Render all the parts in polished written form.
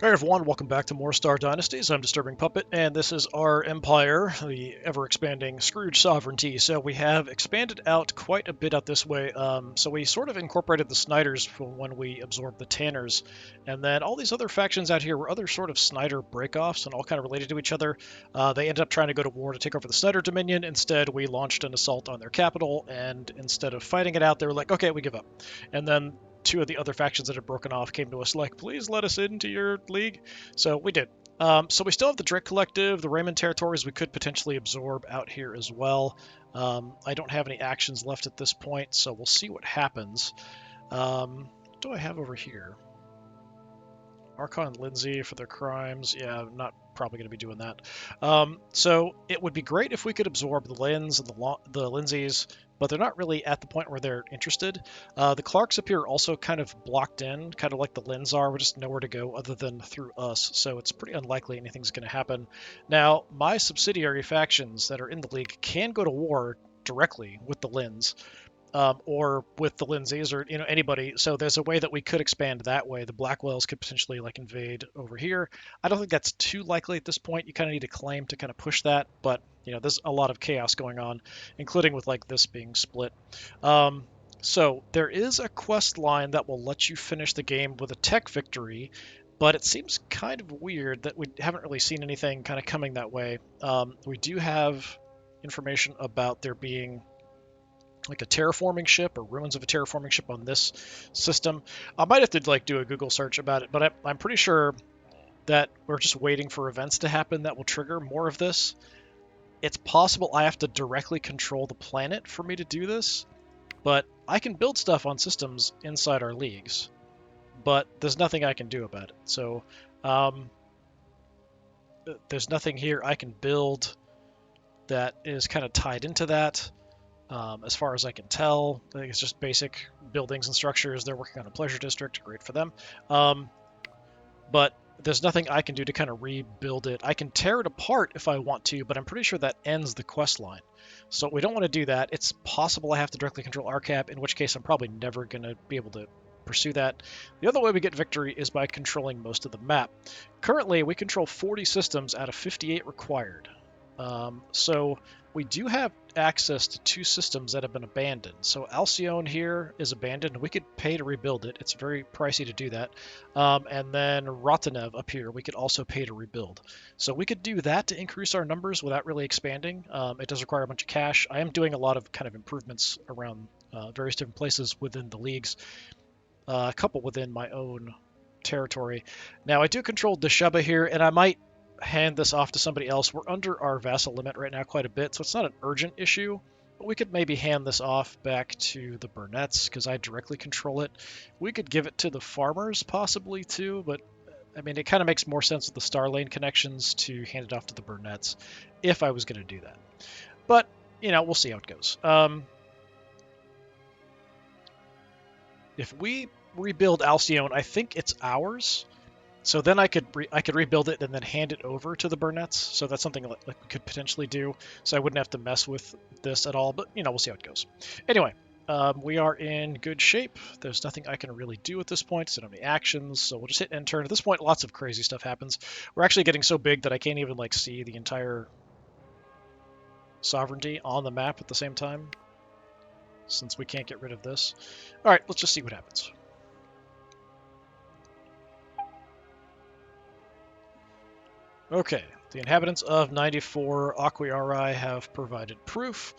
Hey everyone, welcome back to more Star Dynasties. I'm DisturbingPuppet, and this is our empire, the ever-expanding Scrooge sovereignty. So we have expanded out quite a bit out this way. So we sort of incorporated the Snyders when we absorbed the Tanners, and then all these other factions out here were other sort of Snyder breakoffs and all kind of related to each other. They ended up trying to go to war to take over the Snyder Dominion. Instead, we launched an assault on their capital, and instead of fighting it out, they were like, "Okay, we give up." And then two of the other factions that had broken off came to us like, please let us into your league. So we did. So we still have the Drake Collective, the Raymond territories we could potentially absorb out here as well. I don't have any actions left at this point, so we'll see what happens. What do I have over here? Archon and Lindsay for their crimes. Yeah, I'm not probably going to be doing that. So it would be great if we could absorb the Lynns and the Lindsays, but they're not really at the point where they're interested. The Clarks up here are also kind of blocked in, kind of like the Lynns are. We're just nowhere to go other than through us, so it's pretty unlikely anything's going to happen. Now, my subsidiary factions that are in the league can go to war directly with the Lynns, or with the Lindsays, or anybody. So there's a way that we could expand that way. The Blackwells could potentially like invade over here. I don't think that's too likely at this point. You kind of need a claim to kind of push that, but there's a lot of chaos going on, including with like this being split. So there is a quest line that will let you finish the game with a tech victory, but it seems kind of weird that we haven't really seen anything kind of coming that way. We do have information about there being like a terraforming ship or ruins of a terraforming ship on this system. I might have to like do a Google search about it, but I'm pretty sure that we're just waiting for events to happen that will trigger more of this. It's possible I have to directly control the planet for me to do this, but I can build stuff on systems inside our leagues, but there's nothing I can do about it. So there's nothing here I can build that is kind of tied into that. As far as I can tell, I think it's just basic buildings and structures. They're working on a pleasure district. Great for them. But there's nothing I can do to kind of rebuild it. I can tear it apart if I want to, but I'm pretty sure that ends the quest line. So we don't want to do that. It's possible I have to directly control RCAP, in which case I'm probably never going to be able to pursue that. The other way we get victory is by controlling most of the map. Currently, we control 40 systems out of 58 required. So we do have access to two systems that have been abandoned. So Alcyone here is abandoned. We could pay to rebuild it. It's very pricey to do that. And then Rotanev up here, we could also pay to rebuild. So we could do that to increase our numbers without really expanding. It does require a bunch of cash. I am doing a lot of kind of improvements around various different places within the leagues, a couple within my own territory. Now I do control Desheba here, and I might hand this off to somebody else. We're under our vassal limit right now quite a bit, so it's not an urgent issue, but we could maybe hand this off back to the Burnetts because I directly control it. We could give it to the farmers possibly too, but I mean, it kind of makes more sense with the Star Lane connections to hand it off to the Burnetts if I was going to do that. But, we'll see how it goes. If we rebuild Alcyone, I think it's ours. So then I could rebuild it and then hand it over to the Burnetts. So that's something like we could potentially do. So I wouldn't have to mess with this at all. But we'll see how it goes. Anyway, we are in good shape. There's nothing I can really do at this point. So I don't have any actions. So we'll just hit end turn. At this point, lots of crazy stuff happens. We're actually getting so big that I can't even like see the entire sovereignty on the map at the same time, since we can't get rid of this. All right, let's just see what happens. Okay, the inhabitants of 94 Aquiari have provided proof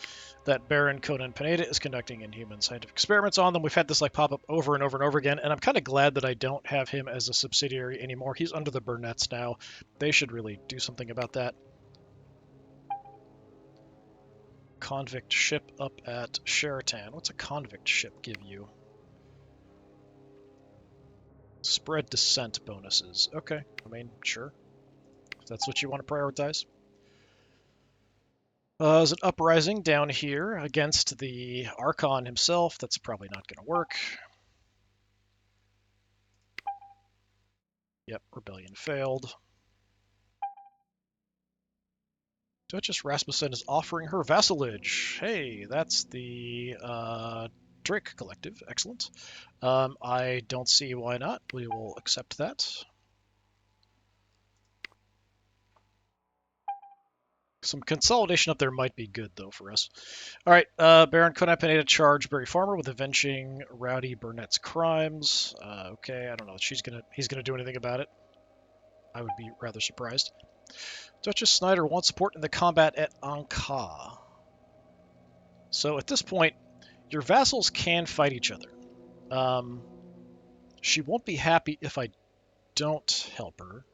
that Baron Conan Pineda is conducting inhuman scientific experiments on them. We've had this like pop up over and over and over again, and I'm kind of glad that I don't have him as a subsidiary anymore. He's under the Burnetts now. They should really do something about that. Convict ship up at Sheraton. What's a convict ship give you? Spread descent bonuses. Okay, I mean, sure. If that's what you want to prioritize. There's an uprising down here against the Archon himself. That's probably not going to work. Yep, rebellion failed. Duchess Rasmussen is offering her vassalage. Hey, that's the Drake Collective. Excellent. I don't see why not. We will accept that. Some consolidation up there might be good, though, for us. All right, Baron Conan Pineda charge Barry Farmer with avenging Rowdy Burnett's crimes. Okay, I don't know. He's gonna do anything about it. I would be rather surprised. Duchess Snyder wants support in the combat at Ankh. So at this point, your vassals can fight each other. She won't be happy if I don't help her.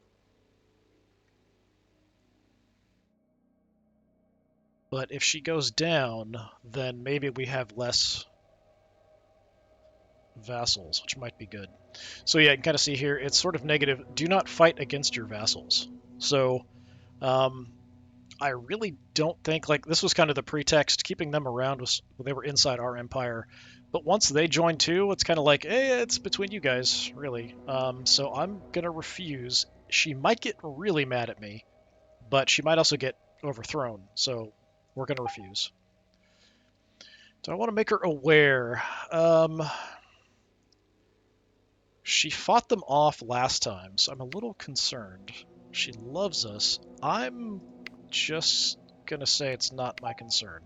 But if she goes down, then maybe we have less vassals, which might be good. So yeah, you can kind of see here, it's sort of negative. Do not fight against your vassals. So I really don't think, like, this was kind of the pretext. Keeping them around was, well, they were inside our empire. But once they join too, it's kind of like, hey, it's between you guys, really. So I'm going to refuse. She might get really mad at me, but she might also get overthrown. So we're going to refuse. Do I want to make her aware? She fought them off last time, so I'm a little concerned. She loves us. I'm just gonna say it's not my concern.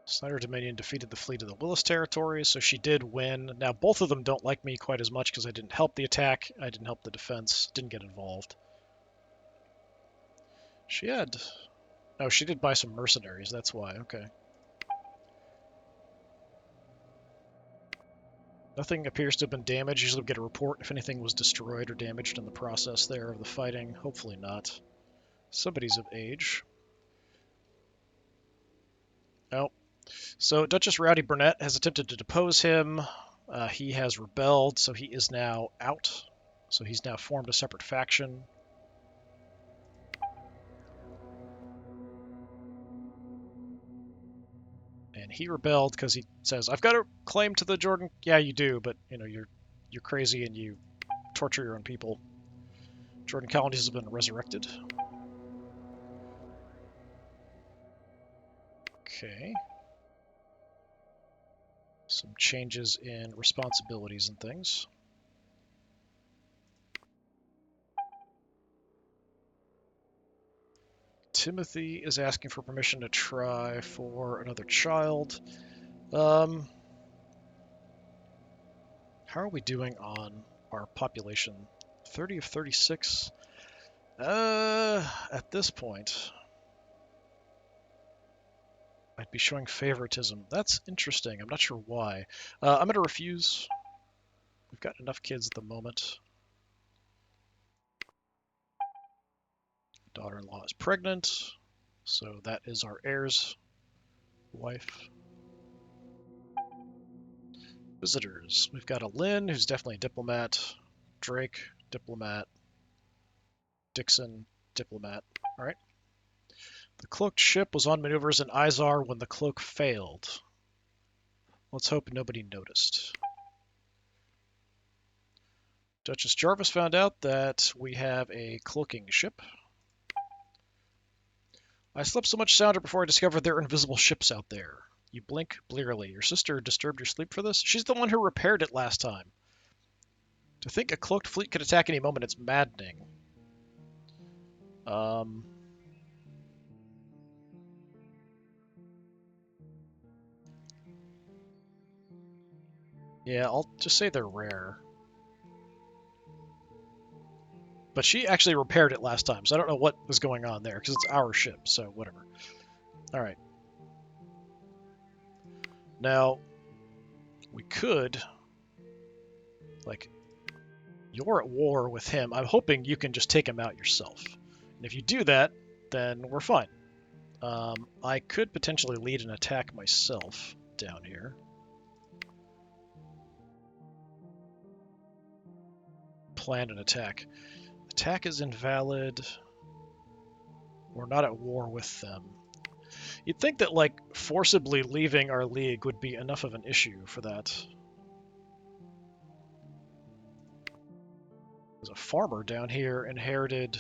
Snyder Dominion defeated the fleet of the Willis territory, so she did win. Now, both of them don't like me quite as much because I didn't help the attack, I didn't help the defense, didn't get involved. She had... Oh, she did buy some mercenaries, that's why, okay. Nothing appears to have been damaged. Usually we get a report if anything was destroyed or damaged in the process there of the fighting. Hopefully not. Somebody's of age. Oh. So Duchess Rowdy Burnett has attempted to depose him. He has rebelled, so he is now out. So he's now formed a separate faction. And he rebelled because he says, "I've got a claim to the Jordan." Yeah, you do, but you know you're crazy and you torture your own people. Jordan colonies have been resurrected. Okay. Some changes in responsibilities and things. Timothy is asking for permission to try for another child. How are we doing on our population? 30 of 36? At this point, I'd be showing favoritism. That's interesting. I'm not sure why. I'm going to refuse. We've got enough kids at the moment. Daughter-in-law is pregnant, so that is our heir's wife. Visitors. We've got a Lynn, who's definitely a diplomat. Drake, diplomat. Dixon, diplomat. All right. The cloaked ship was on maneuvers in Izar when the cloak failed. Let's hope nobody noticed. Duchess Jarvis found out that we have a cloaking ship. I slept so much sounder before I discovered there are invisible ships out there. You blink blearily. Your sister disturbed your sleep for this? She's the one who repaired it last time. To think a cloaked fleet could attack any moment, it's maddening. Yeah, I'll just say they're rare. But she actually repaired it last time, so I don't know what was going on there, because it's our ship, so whatever. Alright. Now, we could... Like, you're at war with him. I'm hoping you can just take him out yourself. And if you do that, then we're fine. I could potentially lead an attack myself down here. Plan an attack. Attack is invalid. We're not at war with them. You'd think that, like, forcibly leaving our league would be enough of an issue for that. There's a farmer down here inherited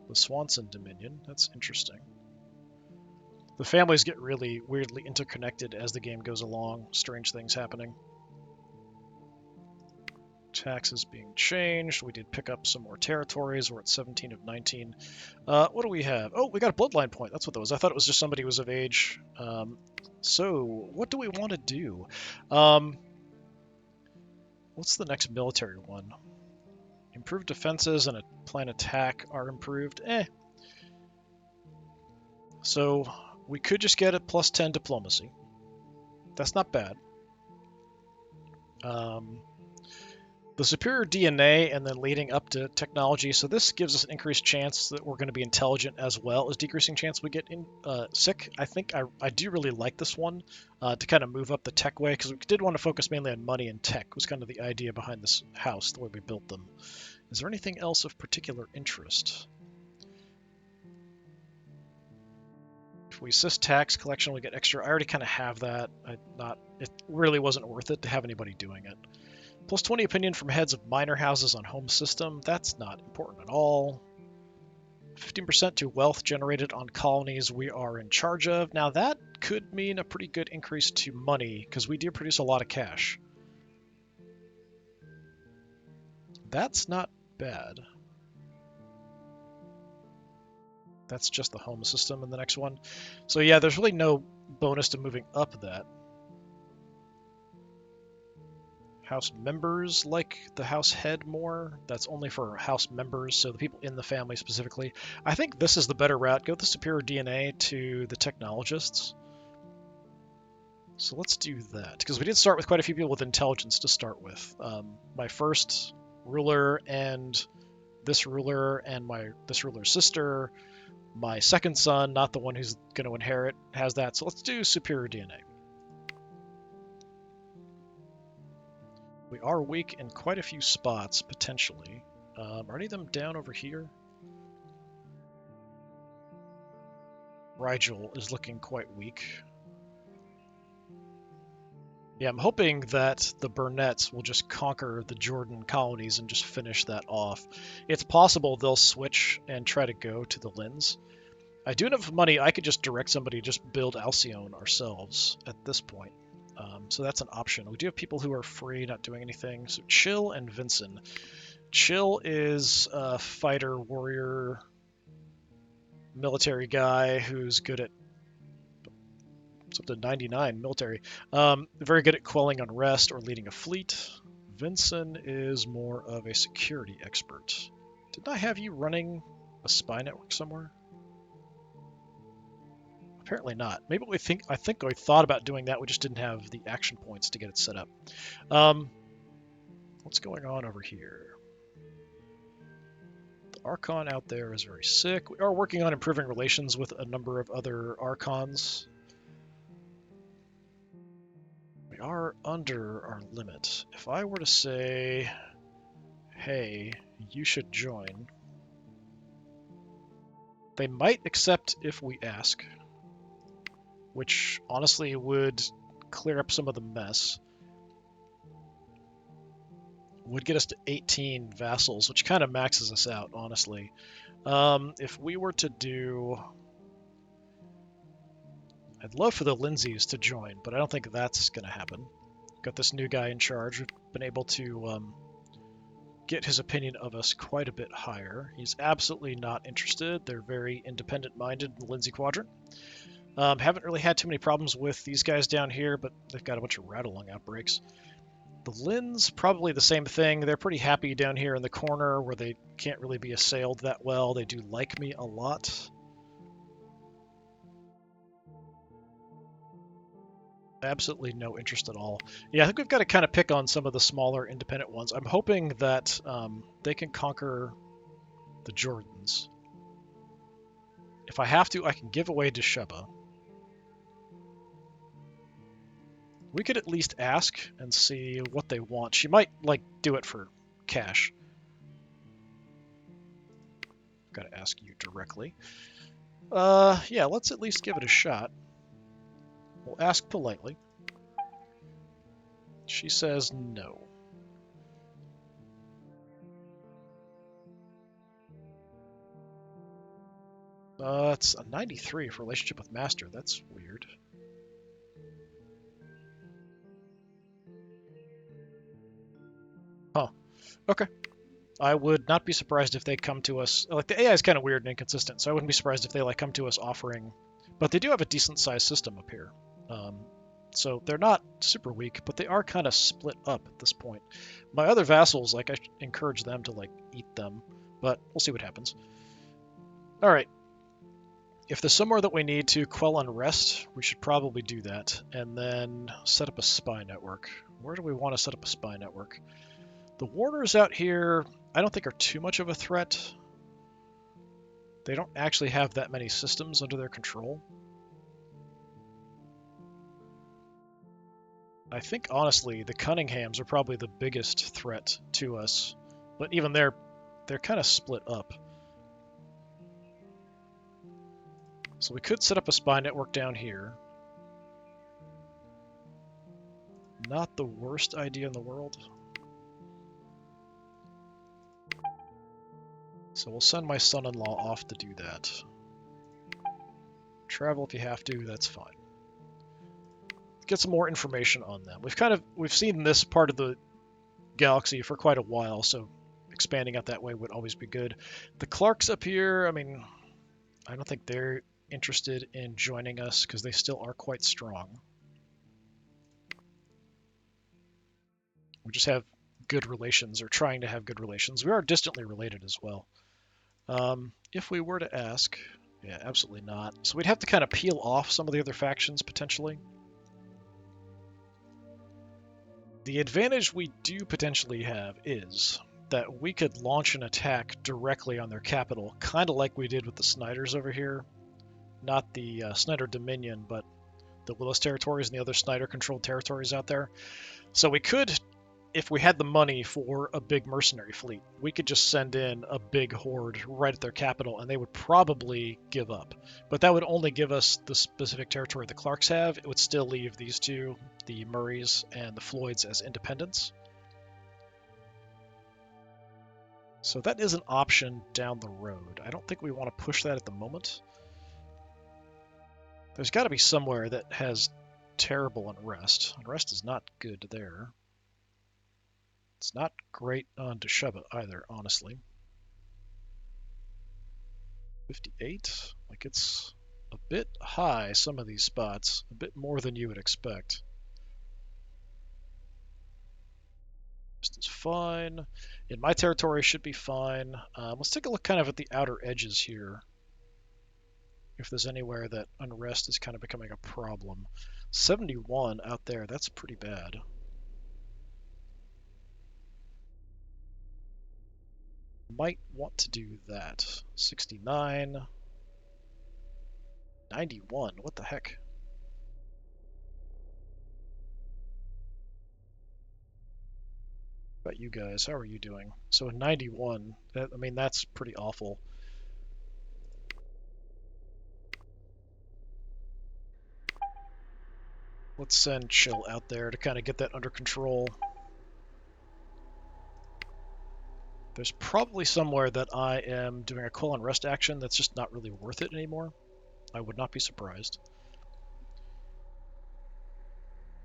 the Swanson Dominion. That's interesting. The families get really weirdly interconnected as the game goes along. Strange things happening. Taxes being changed. We did pick up some more territories. We're at 17 of 19. What do we have? Oh, we got a bloodline point. That's what that was. I thought it was just somebody who was of age. So what do we want to do? What's the next military one? Improved defenses and a planned attack are improved. So we could just get a plus 10 diplomacy. That's not bad. The superior DNA and then leading up to technology. So this gives us an increased chance that we're going to be intelligent as well as decreasing chance we get sick. I think I do really like this one to kind of move up the tech way, because we did want to focus mainly on money and tech was kind of the idea behind this house, the way we built them. Is there anything else of particular interest? If we assist tax collection, we get extra. I already kind of have that. It really wasn't worth it to have anybody doing it. Plus 20 opinion from heads of minor houses on home system. That's not important at all. 15% to wealth generated on colonies we are in charge of. Now that could mean a pretty good increase to money, because we do produce a lot of cash. That's not bad. That's just the home system in the next one. So yeah, there's really no bonus to moving up that. House members like the house head more. That's only for house members, so the people in the family specifically. I think this is the better route. Go with the superior DNA to the technologists. So let's do that, because we did start with quite a few people with intelligence to start with. My first ruler and this ruler and this ruler's sister. My second son, not the one who's going to inherit, has that. So let's do superior DNA. We are weak in quite a few spots, potentially. Are any of them down over here? Rigel is looking quite weak. Yeah, I'm hoping that the Burnetts will just conquer the Jordan colonies and just finish that off. It's possible they'll switch and try to go to the Lins. I do enough money, I could just direct somebody to just build Alcyone ourselves at this point. So that's an option. We do have people who are free, not doing anything. So Chill and Vincent. Chill is a fighter, warrior, military guy who's good at it's up to 99 military. Very good at quelling unrest or leading a fleet. Vincent is more of a security expert. Didn't I have you running a spy network somewhere? Apparently not. Maybe I think we thought about doing that. We just didn't have the action points to get it set up. What's going on over here? The Archon out there is very sick. We are working on improving relations with a number of other Archons. We are under our limit. If I were to say, hey, you should join, they might accept if we ask, which honestly would clear up some of the mess. Would get us to 18 vassals, which kind of maxes us out, honestly. If we were to do... I'd love for the Lindsays to join, but I don't think that's going to happen. Got this new guy in charge. We've been able to get his opinion of us quite a bit higher. He's absolutely not interested. They're very independent-minded in the Lindsay Quadrant. Haven't really had too many problems with these guys down here, but they've got a bunch of rat-along outbreaks. The Lins, probably the same thing. They're pretty happy down here in the corner where they can't really be assailed that well. They do like me a lot. Absolutely no interest at all. Yeah, I think we've got to kind of pick on some of the smaller independent ones. I'm hoping that they can conquer the Jordans. If I have to, I can give away Desheba. We could at least ask and see what they want. She might, like, do it for cash. Gotta ask you directly. Yeah, let's at least give it a shot. We'll ask politely. She says no. It's a 93 for relationship with master. That's weird. Huh. Okay. I would not be surprised if they come to us. Like, the AI is kind of weird and inconsistent, so I wouldn't be surprised if they like come to us offering. But they do have a decent sized system up here. Um, so they're not super weak, but they are kind of split up at this point. My other vassals, like, I encourage them to like eat them, but we'll see what happens. All right. If there's somewhere that we need to quell unrest, we should probably do that, and then set up a spy network. Where do we want to set up a spy network? The warders out here, I don't think are too much of a threat. They don't actually have that many systems under their control. I think, honestly, the Cunninghams are probably the biggest threat to us, but even they're kind of split up. So we could set up a spy network down here. Not the worst idea in the world. So we'll send my son-in-law off to do that. Travel if you have to, that's fine. Get some more information on them. We've seen this part of the galaxy for quite a while, so expanding out that way would always be good. The Clarks up here, I mean, I don't think they're interested in joining us because they still are quite strong. We just have good relations, or trying to have good relations. We are distantly related as well. If we were to ask, yeah, absolutely not. So we'd have to kind of peel off some of the other factions potentially. The advantage we do potentially have is that we could launch an attack directly on their capital, kind of like we did with the Snyders over here. Not the Snyder Dominion, but the Willis territories and the other Snyder-controlled territories out there. So we could, if we had the money for a big mercenary fleet, we could just send in a big horde right at their capital, and they would probably give up. But that would only give us the specific territory the Clarks have. It would still leave these two, the Murrays and the Floyds, as independents. So that is an option down the road. I don't think we want to push that at the moment. There's got to be somewhere that has terrible unrest. Unrest is not good there. It's not great on Desheba either, honestly. 58? Like, it's a bit high, some of these spots. A bit more than you would expect. This is fine. In my territory should be fine. Let's take a look kind of at the outer edges here. If there's anywhere that unrest is kind of becoming a problem. 71 out there, that's pretty bad. Might want to do that. 69. 91, what the heck? How about you guys? How are you doing? So 91, I mean, that's pretty awful. Let's send Chill out there to kind of get that under control. There's probably somewhere that I am doing a call and rest action that's just not really worth it anymore. I would not be surprised.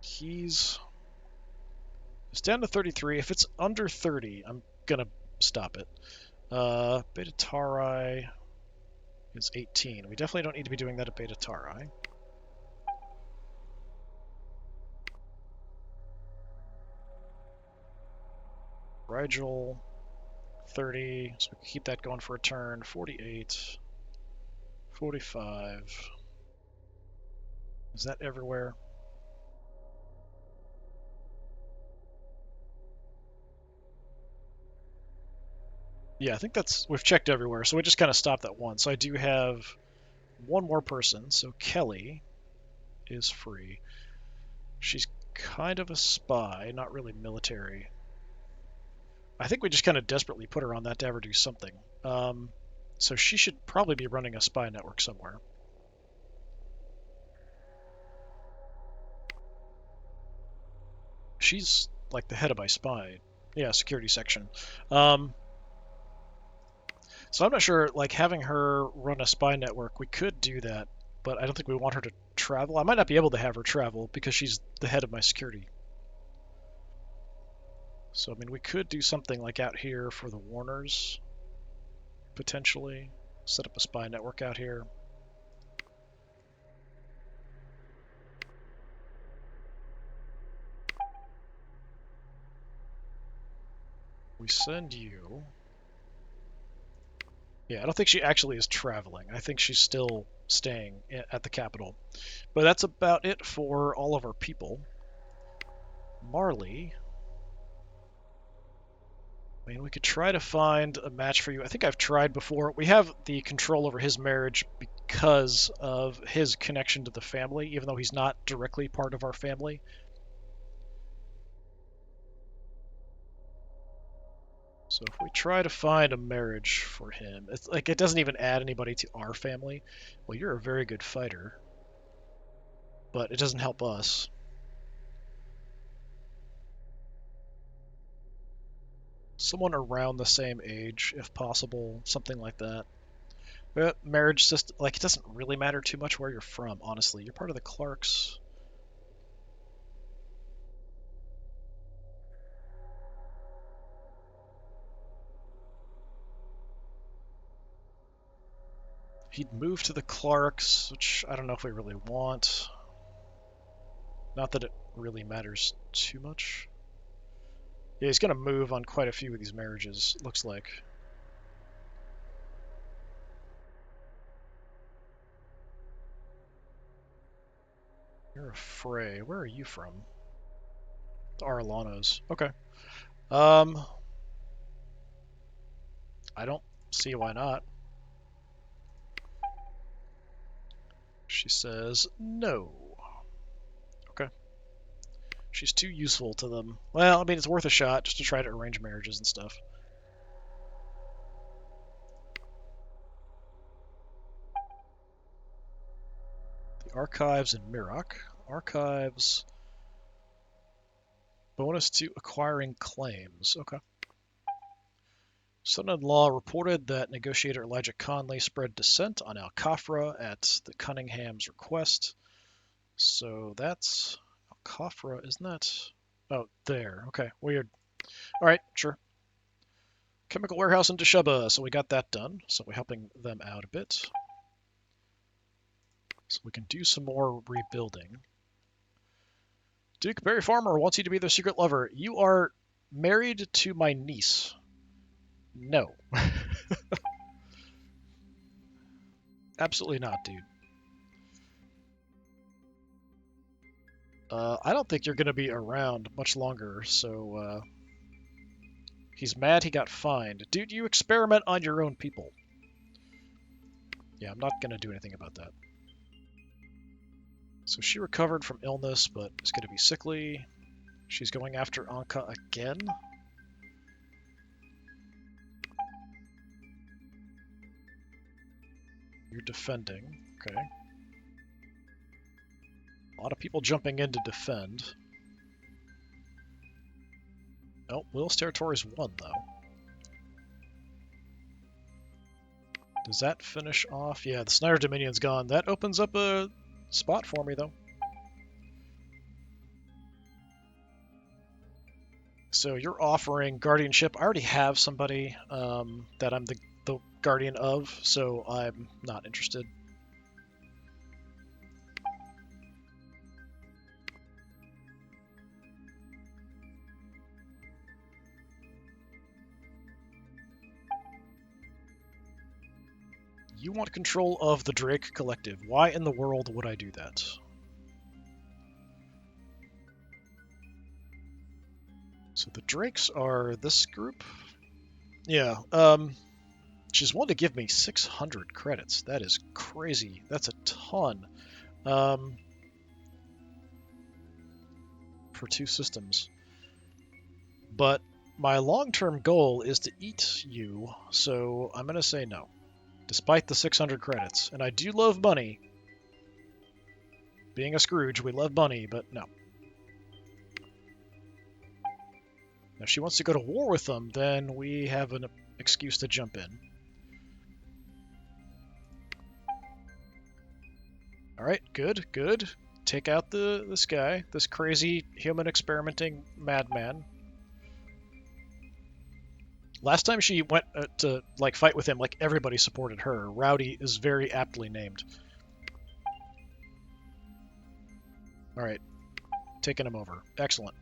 It's down to 33. If it's under 30, I'm gonna stop it. Beta Tauri is 18. We definitely don't need to be doing that at Beta Tauri. Rigel, 30, so we can keep that going for a turn. 48, 45. Is that everywhere? Yeah, I think we've checked everywhere, so we just kind of stopped that one. So I do have one more person, so Kelly is free. She's kind of a spy, not really military. I think we just kind of desperately put her on that to ever do something. So she should probably be running a spy network somewhere. She's like the head of my spy. Yeah, security section. So I'm not sure, like, having her run a spy network, we could do that, but I don't think we want her to travel. I might not be able to have her travel because she's the head of my security. So, I mean, we could do something like out here for the Warners, potentially. Set up a spy network out here. We send you... Yeah, I don't think she actually is traveling. I think she's still staying at the capital. But that's about it for all of our people. Marley... I mean, we could try to find a match for you. I think I've tried before. We have the control over his marriage because of his connection to the family, even though he's not directly part of our family. So if we try to find a marriage for him, it's like it doesn't even add anybody to our family. Well, you're a very good fighter, but it doesn't help us. Someone around the same age, if possible, something like that. But marriage system, like, it doesn't really matter too much where you're from, honestly. You're part of the Clarks. He'd move to the Clarks, which I don't know if we really want. Not that it really matters too much. Yeah, he's going to move on quite a few of these marriages, looks like. You're a Frey. Where are you from? The Arlanos. Okay. I don't see why not. She says no. Okay. She's too useful to them. Well, I mean, it's worth a shot just to try to arrange marriages and stuff. The archives in Mirok. Archives. Bonus to acquiring claims. Okay. Son-in-law reported that negotiator Elijah Conley spread dissent on Al Khafra at the Cunningham's request. So that's Al Khafra, isn't that? Oh, there. Okay, weird. All right, sure. Chemical warehouse in Desheba. So we got that done. So we're helping them out a bit. So we can do some more rebuilding. Duke Barry Farmer wants you to be their secret lover. You are married to my niece. No. Absolutely not, dude. I don't think you're going to be around much longer, so he's mad he got fined. Dude, you experiment on your own people. Yeah, I'm not going to do anything about that. So she recovered from illness, but is going to be sickly. She's going after Anka again. You're defending. Okay. A lot of people jumping in to defend. Oh, Will's territory's won, though. Does that finish off? Yeah, the Snyder Dominion's gone. That opens up a spot for me, though. So you're offering guardianship. I already have somebody that I'm the guardian of, so I'm not interested. You want control of the Drake Collective. Why in the world would I do that? So the Drakes are this group? Yeah, she's willing to give me 600 credits. That is crazy. That's a ton. For 2 systems. But my long-term goal is to eat you, so I'm going to say no. Despite the 600 credits. And I do love money. Being a Scrooge, we love money, but no. If she wants to go to war with them, then we have an excuse to jump in. Alright, good, good. Take out this guy, this crazy human experimenting madman. Last time she went to like fight with him, like everybody supported her. Rowdy is very aptly named. All right, taking him over. Excellent.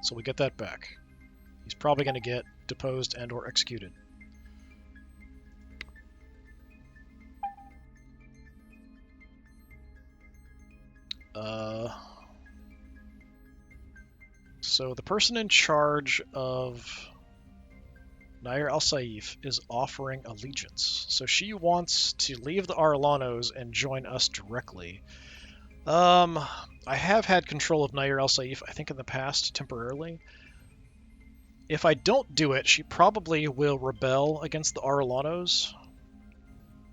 So we get that back. He's probably going to get deposed and or executed. So the person in charge of Nair al-Saif is offering allegiance. So she wants to leave the Arlanos and join us directly. I have had control of Nair al-Saif, I think, in the past, temporarily. If I don't do it, she probably will rebel against the Arlanos.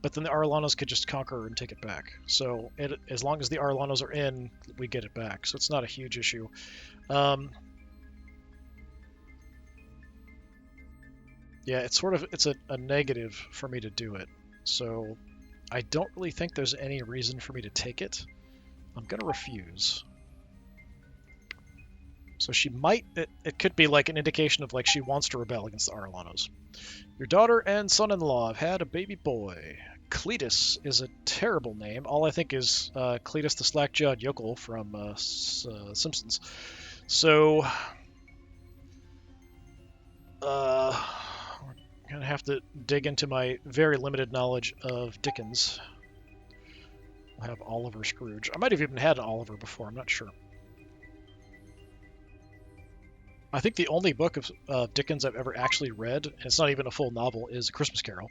But then the Arlanos could just conquer her and take it back. So as long as the Arlanos are in, we get it back. So it's not a huge issue. Yeah, it's a negative for me to do it. So I don't really think there's any reason for me to take it. I'm going to refuse. So she might, it could be like an indication of like she wants to rebel against the Arlanos. Your daughter and son-in-law have had a baby boy. Cletus is a terrible name. All I think is Cletus the slack-jawed yokel from Simpsons. So, we're going to have to dig into my very limited knowledge of Dickens. We'll have Oliver Scrooge. I might have even had an Oliver before, I'm not sure. I think the only book of Dickens I've ever actually read, and it's not even a full novel, is A Christmas Carol.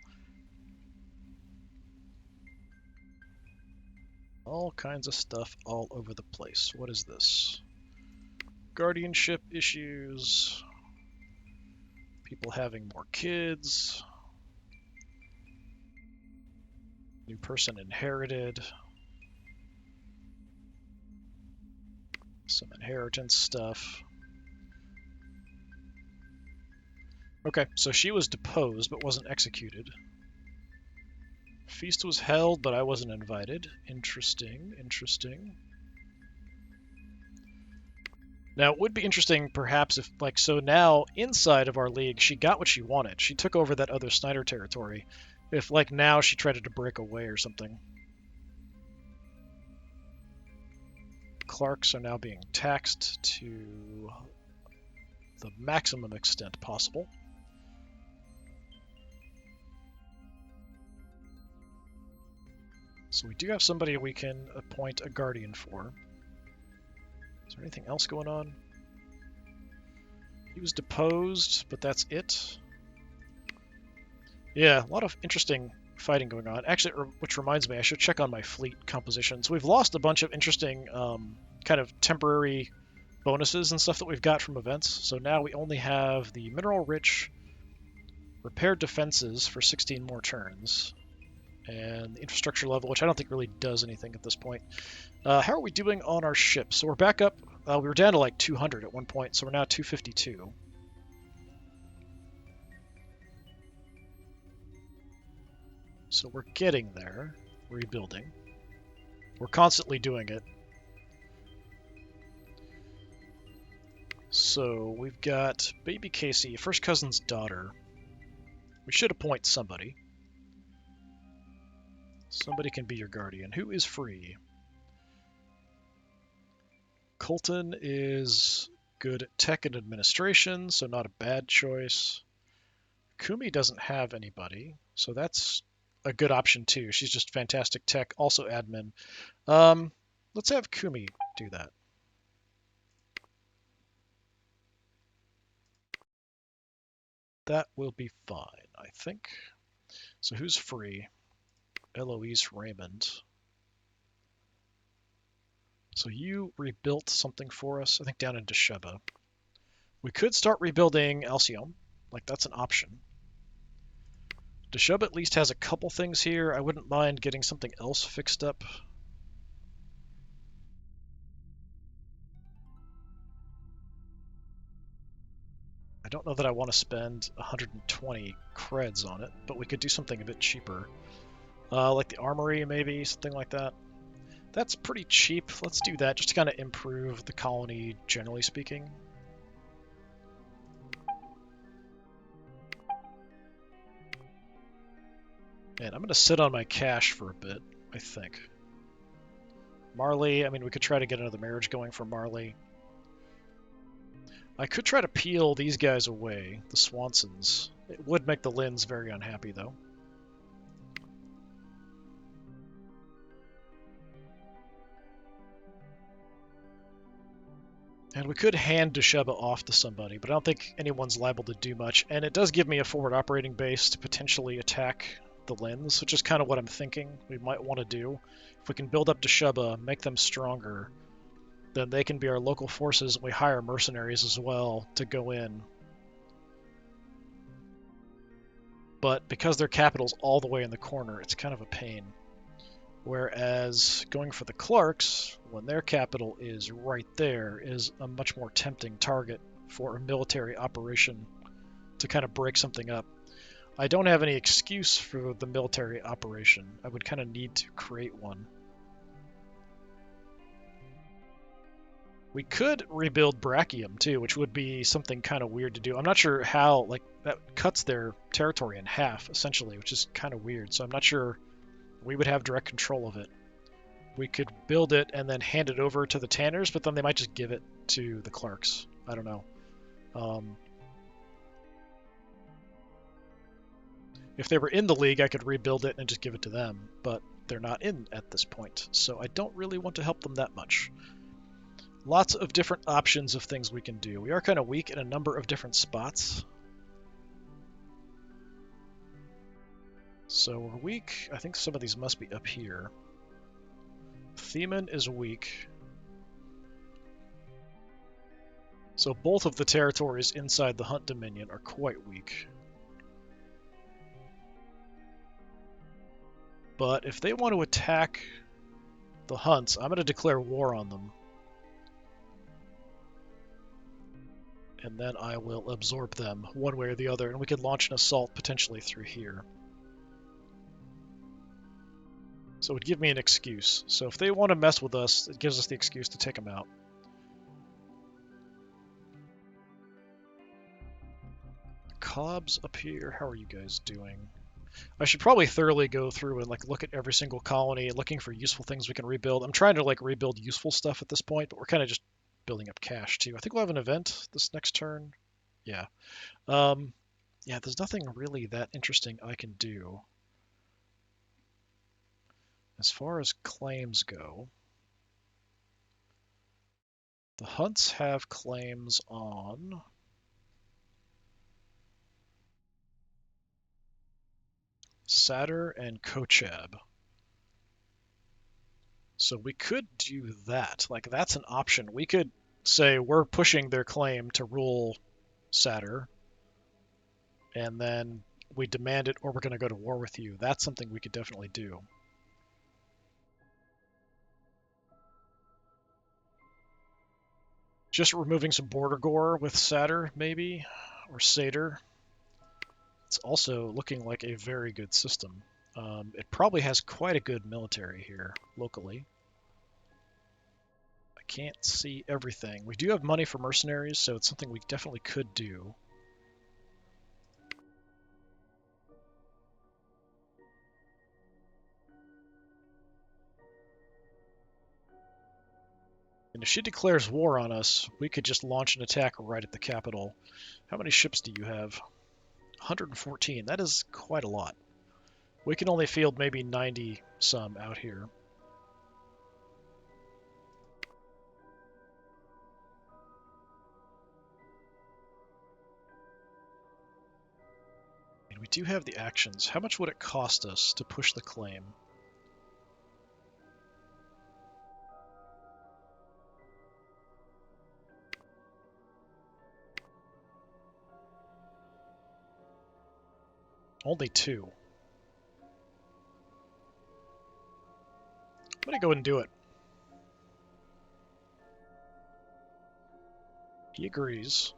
All kinds of stuff all over the place. What is this? Guardianship issues. People having more kids. New person inherited. Some inheritance stuff. Okay, so she was deposed but wasn't executed. Feast was held, but I wasn't invited. Interesting, interesting. Now, it would be interesting, perhaps, if, like, so now, inside of our league, she got what she wanted. She took over that other Snyder territory. If, like, now she tried to break away or something. Clarks are now being taxed to the maximum extent possible. So we do have somebody we can appoint a guardian for. Is there anything else going on? He was deposed, but that's it. Yeah, a lot of interesting fighting going on. Actually, which reminds me, I should check on my fleet compositions. We've lost a bunch of interesting kind of temporary bonuses and stuff that we've got from events. So now we only have the mineral-rich repaired defenses for 16 more turns. And the infrastructure level, which I don't think really does anything at this point. How are we doing on our ships? So we're back up. We were down to like 200 at one point, so we're now 252. So we're getting there. Rebuilding. We're constantly doing it. So we've got baby Casey, first cousin's daughter. We should appoint somebody. Somebody can be your guardian. Who is free? Colton is good at tech and administration, so not a bad choice. Kumi doesn't have anybody, so that's a good option too. She's just fantastic tech, also admin. Let's have Kumi do that. That will be fine, I think. So who's free? Eloise Raymond. So you rebuilt something for us, I think down in Desheba. We could start rebuilding Alcyone, like that's an option. Desheba at least has a couple things here. I wouldn't mind getting something else fixed up. I don't know that I want to spend 120 creds on it, but we could do something a bit cheaper. Like the armory, maybe, something like that. That's pretty cheap. Let's do that, just to kind of improve the colony, generally speaking. And I'm going to sit on my cash for a bit, I think. Marley, I mean, we could try to get another marriage going for Marley. I could try to peel these guys away, the Swansons. It would make the Lynns very unhappy, though. And we could hand Desheba off to somebody, but I don't think anyone's liable to do much. And it does give me a forward operating base to potentially attack the Lynns, which is kind of what I'm thinking we might want to do. If we can build up Desheba, make them stronger, then they can be our local forces, and we hire mercenaries as well to go in. But because their capital's all the way in the corner, it's kind of a pain. Whereas going for the Clarks, when their capital is right there, is a much more tempting target for a military operation to kind of break something up. I don't have any excuse for the military operation. I would kind of need to create one. We could rebuild Brachium too, which would be something kind of weird to do. I'm not sure how, like, that cuts their territory in half, essentially, which is kind of weird. So I'm not sure we would have direct control of it. We could build it and then hand it over to the Tanners, but then they might just give it to the Clarks. I don't know. If they were in the league, I could rebuild it and just give it to them, but they're not in at this point, so I don't really want to help them that much. Lots of different options of things we can do. We are kind of weak in a number of different spots. So we're weak. I think some of these must be up here. Theman is weak. So both of the territories inside the Hunt Dominion are quite weak. But if they want to attack the Hunts, I'm going to declare war on them. And then I will absorb them one way or the other, and we could launch an assault potentially through here. So it would give me an excuse. So if they want to mess with us, it gives us the excuse to take them out. Cobb's up here. How are you guys doing? I should probably thoroughly go through and look at every single colony, looking for useful things we can rebuild. I'm trying to rebuild useful stuff at this point, but we're kind of just building up cash too. I think we'll have an event this next turn. Yeah. Yeah, there's nothing really that interesting I can do. As far as claims go, the Hunts have claims on Sadr and Kochab. So we could do that. That's an option. We could say we're pushing their claim to rule Sadr, and then we demand it or we're going to go to war with you. That's something we could definitely do. Just removing some border gore with Sadr, maybe, or Sadr. It's also looking like a very good system. It probably has quite a good military here, locally. I can't see everything. We do have money for mercenaries, so it's something we definitely could do. And if she declares war on us, we could just launch an attack right at the capital. How many ships do you have? 114. That is quite a lot. We can only field maybe 90 some out here. And we do have the actions. How much would it cost us to push the claim? Only 2. I'm going to go ahead and do it. He agrees.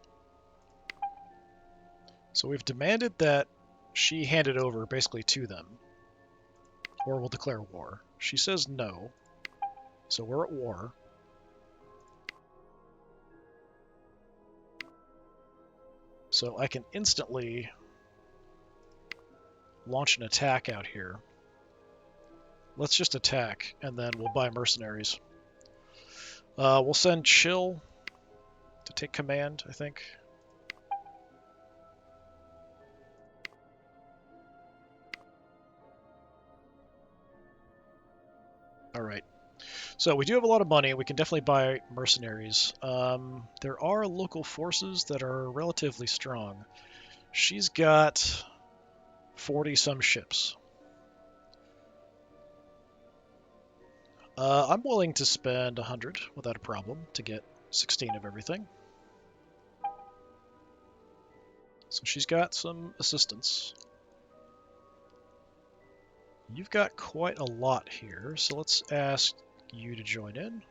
So we've demanded that she hand it over basically to them, or we'll declare war. She says no, so we're at war. So I can instantly launch an attack out here. Let's just attack, and then we'll buy mercenaries. We'll send Chill to take command, I think. Alright. So we do have a lot of money. We can definitely buy mercenaries. There are local forces that are relatively strong. She's got 40-some ships. I'm willing to spend 100 without a problem to get 16 of everything. So she's got some assistance. You've got quite a lot here, so let's ask you to join in.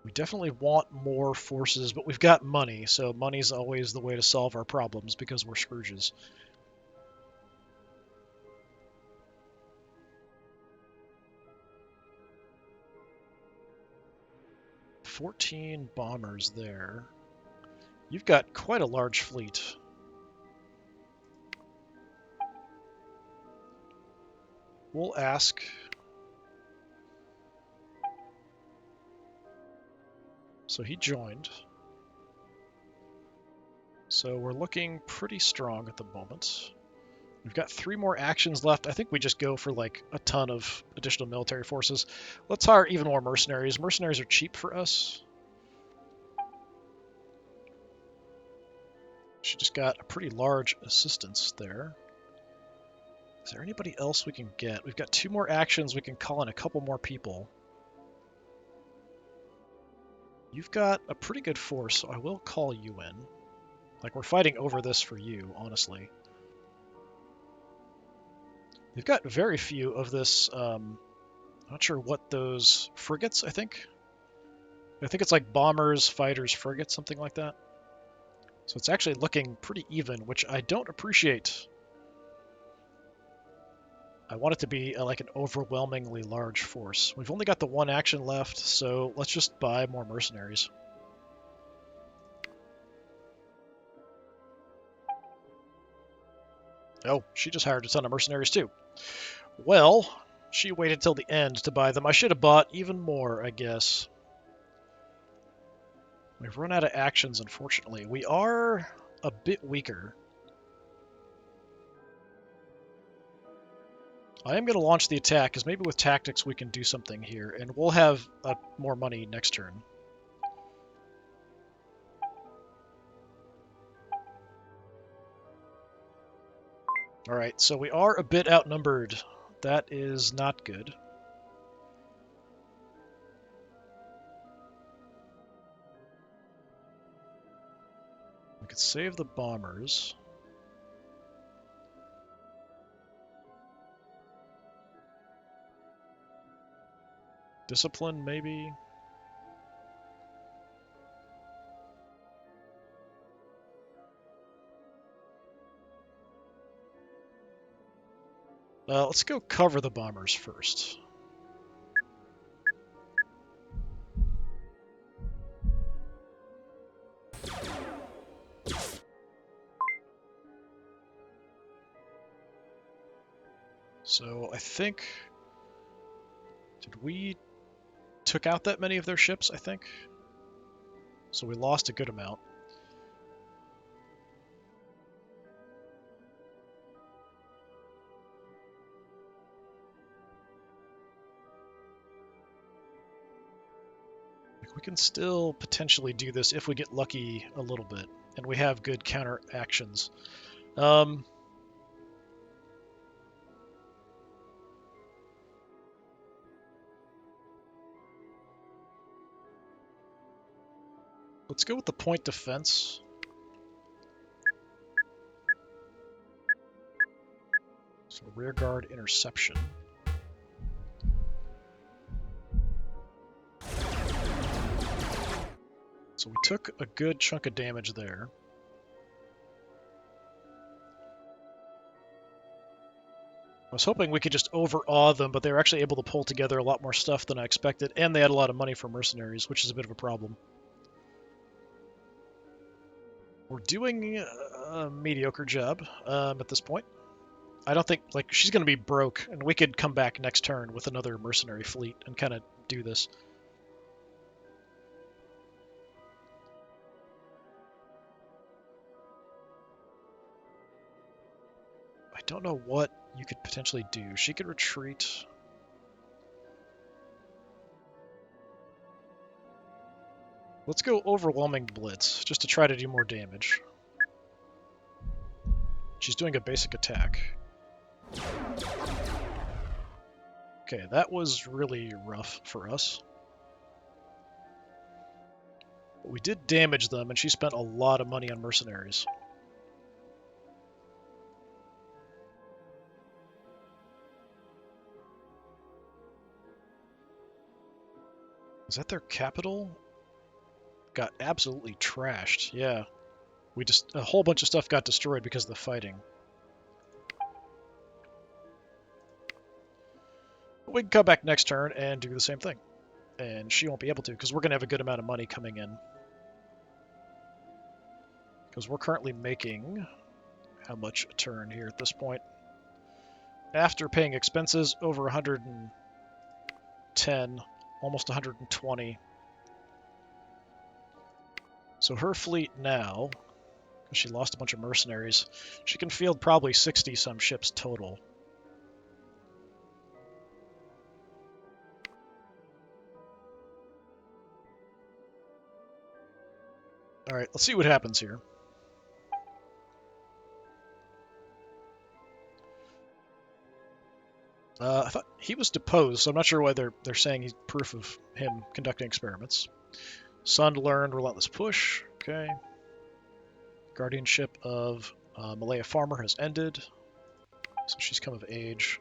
We definitely want more forces, but we've got money, so money's always the way to solve our problems because we're Scrooges. "14 bombers there. You've got quite a large fleet. We'll ask. So he joined. So we're looking pretty strong at the moment. We've got 3 more actions left. I think we just go for like a ton of additional military forces. Let's hire even more mercenaries. Mercenaries are cheap for us. She just got a pretty large assistance there. Is there anybody else we can get? We've got 2 more actions. We can call in a couple more people. You've got a pretty good force, so I will call you in. Like, we're fighting over this for you, honestly. They've got very few of this, not sure what those frigates, I think. I think it's like bombers, fighters, frigates, something like that. So it's actually looking pretty even, which I don't appreciate. I want it to be like an overwhelmingly large force. We've only got the 1 action left, so let's just buy more mercenaries. Oh, she just hired a ton of mercenaries too. Well, she waited till the end to buy them. I should have bought even more, I guess. We've run out of actions, unfortunately. We are a bit weaker. I am going to launch the attack, because maybe with tactics we can do something here, and we'll have more money next turn. Alright, so we are a bit outnumbered. That is not good. We could save the bombers. Discipline, maybe? Let's go cover the bombers first. So I think... Did we took out that many of their ships, I think? So we lost a good amount. We can still potentially do this if we get lucky a little bit, and we have good counter actions. Let's go with the point defense. So rearguard interception. So we took a good chunk of damage there. I was hoping we could just overawe them, but they were actually able to pull together a lot more stuff than I expected, and they had a lot of money for mercenaries, which is a bit of a problem. We're doing a mediocre job at this point. I don't think, like, she's going to be broke, and we could come back next turn with another mercenary fleet and kind of do this. I don't know what you could potentially do. She could retreat. Let's go Overwhelming Blitz, just to try to do more damage. She's doing a basic attack. Okay, that was really rough for us. But we did damage them, and she spent a lot of money on mercenaries. Is that their capital? Got absolutely trashed, yeah. We just, a whole bunch of stuff got destroyed because of the fighting. But we can come back next turn and do the same thing. And she won't be able to, because we're going to have a good amount of money coming in. Because we're currently making how much a turn here at this point? After paying expenses, over 110, almost 120. So her fleet now, because she lost a bunch of mercenaries, she can field probably 60-some ships total. Alright, let's see what happens here. I thought he was deposed, so I'm not sure why they're saying he's proof of him conducting experiments. Son learned Relentless Push. Okay. Guardianship of Malaya Farmer has ended, so she's come of age.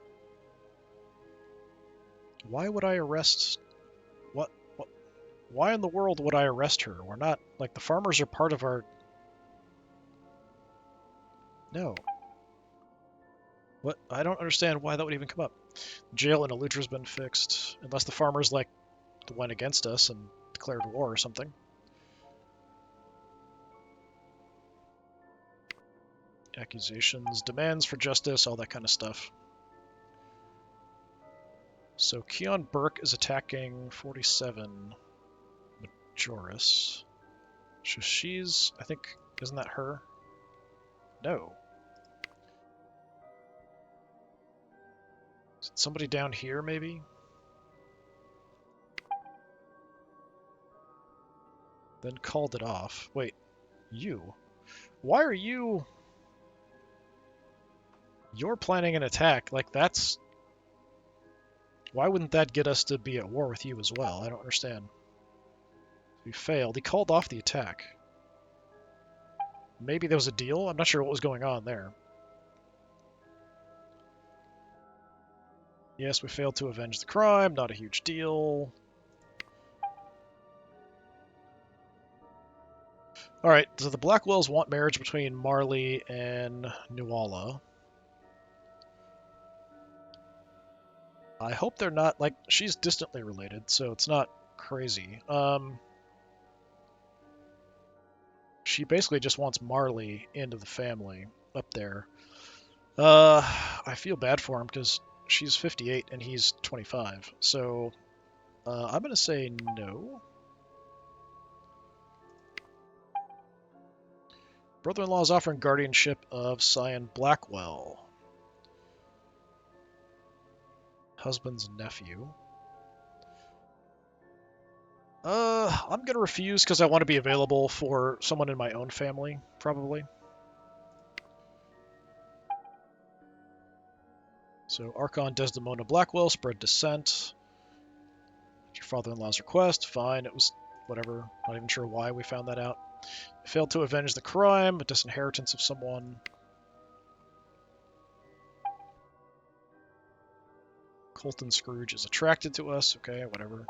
Why would I arrest... What? Why in the world would I arrest her? We're not... Like, the farmers are part of our... No. What? I don't understand why that would even come up. Jail in Elutra's been fixed. Unless the farmers, like, went against us and declared war or something. Accusations, demands for justice, all that kind of stuff. So Keon Burke is attacking 47 Majoris. So she's, I think, isn't that her? No. Is it somebody down here, maybe? Then called it off. Wait, you? Why are you... You're planning an attack. Like, that's... Why wouldn't that get us to be at war with you as well? I don't understand. We failed. He called off the attack. Maybe there was a deal? I'm not sure what was going on there. Yes, we failed to avenge the crime. Not a huge deal. Alright, so the Blackwells want marriage between Marley and Nuala. I hope they're not, like, she's distantly related, so it's not crazy. She basically just wants Marley into the family up there. I feel bad for him because she's 58 and he's 25. So I'm going to say no. Brother-in-law is offering guardianship of Cyan Blackwell. Husband's nephew. I'm going to refuse because I want to be available for someone in my own family, probably. So Archon Desdemona Blackwell spread descent. At your father-in-law's request. Fine, it was whatever. Not even sure why we found that out. Failed to avenge the crime, a disinheritance of someone. Colton Scrooge is attracted to us. Okay, whatever.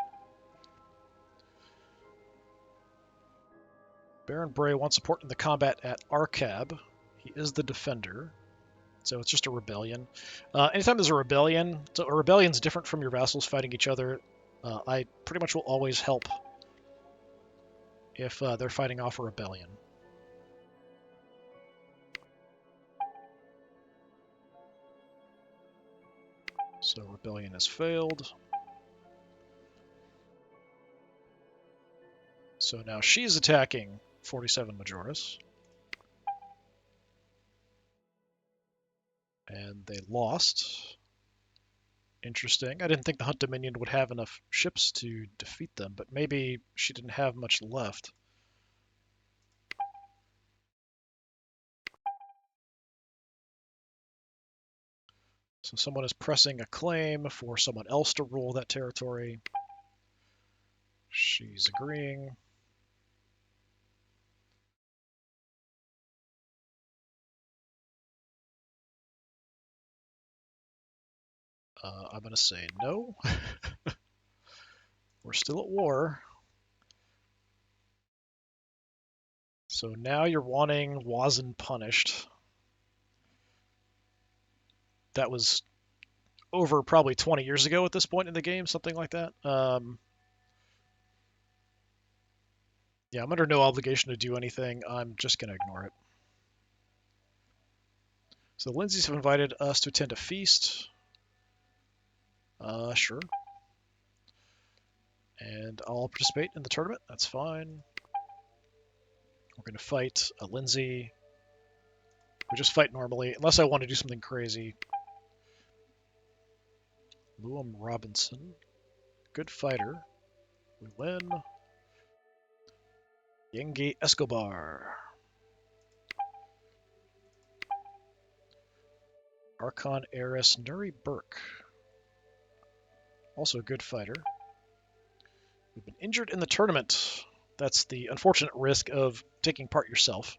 Baron Bray wants support in the combat at Arcab. He is the defender. So it's just a rebellion. Anytime there's a rebellion, so a rebellion's different from your vassals fighting each other. I pretty much will always help if they're fighting off a rebellion. So rebellion has failed. So now she's attacking 47 Majoris. And they lost. Interesting. I didn't think the Hunt Dominion would have enough ships to defeat them, but maybe she didn't have much left. So someone is pressing a claim for someone else to rule that territory. She's agreeing. I'm going to say no. We're still at war. So now you're wanting Wazn punished. That was over probably 20 years ago at this point in the game, something like that. Yeah, I'm under no obligation to do anything. I'm just going to ignore it. So the Lindsays have invited us to attend a feast. Sure. And I'll participate in the tournament. That's fine. We're going to fight a Lindsay. We just fight normally, unless I want to do something crazy. Lewum Robinson. Good fighter. We win. Yengi Escobar. Archon heiress Nuri Burke. Also a good fighter. We've been injured in the tournament. That's the unfortunate risk of taking part yourself.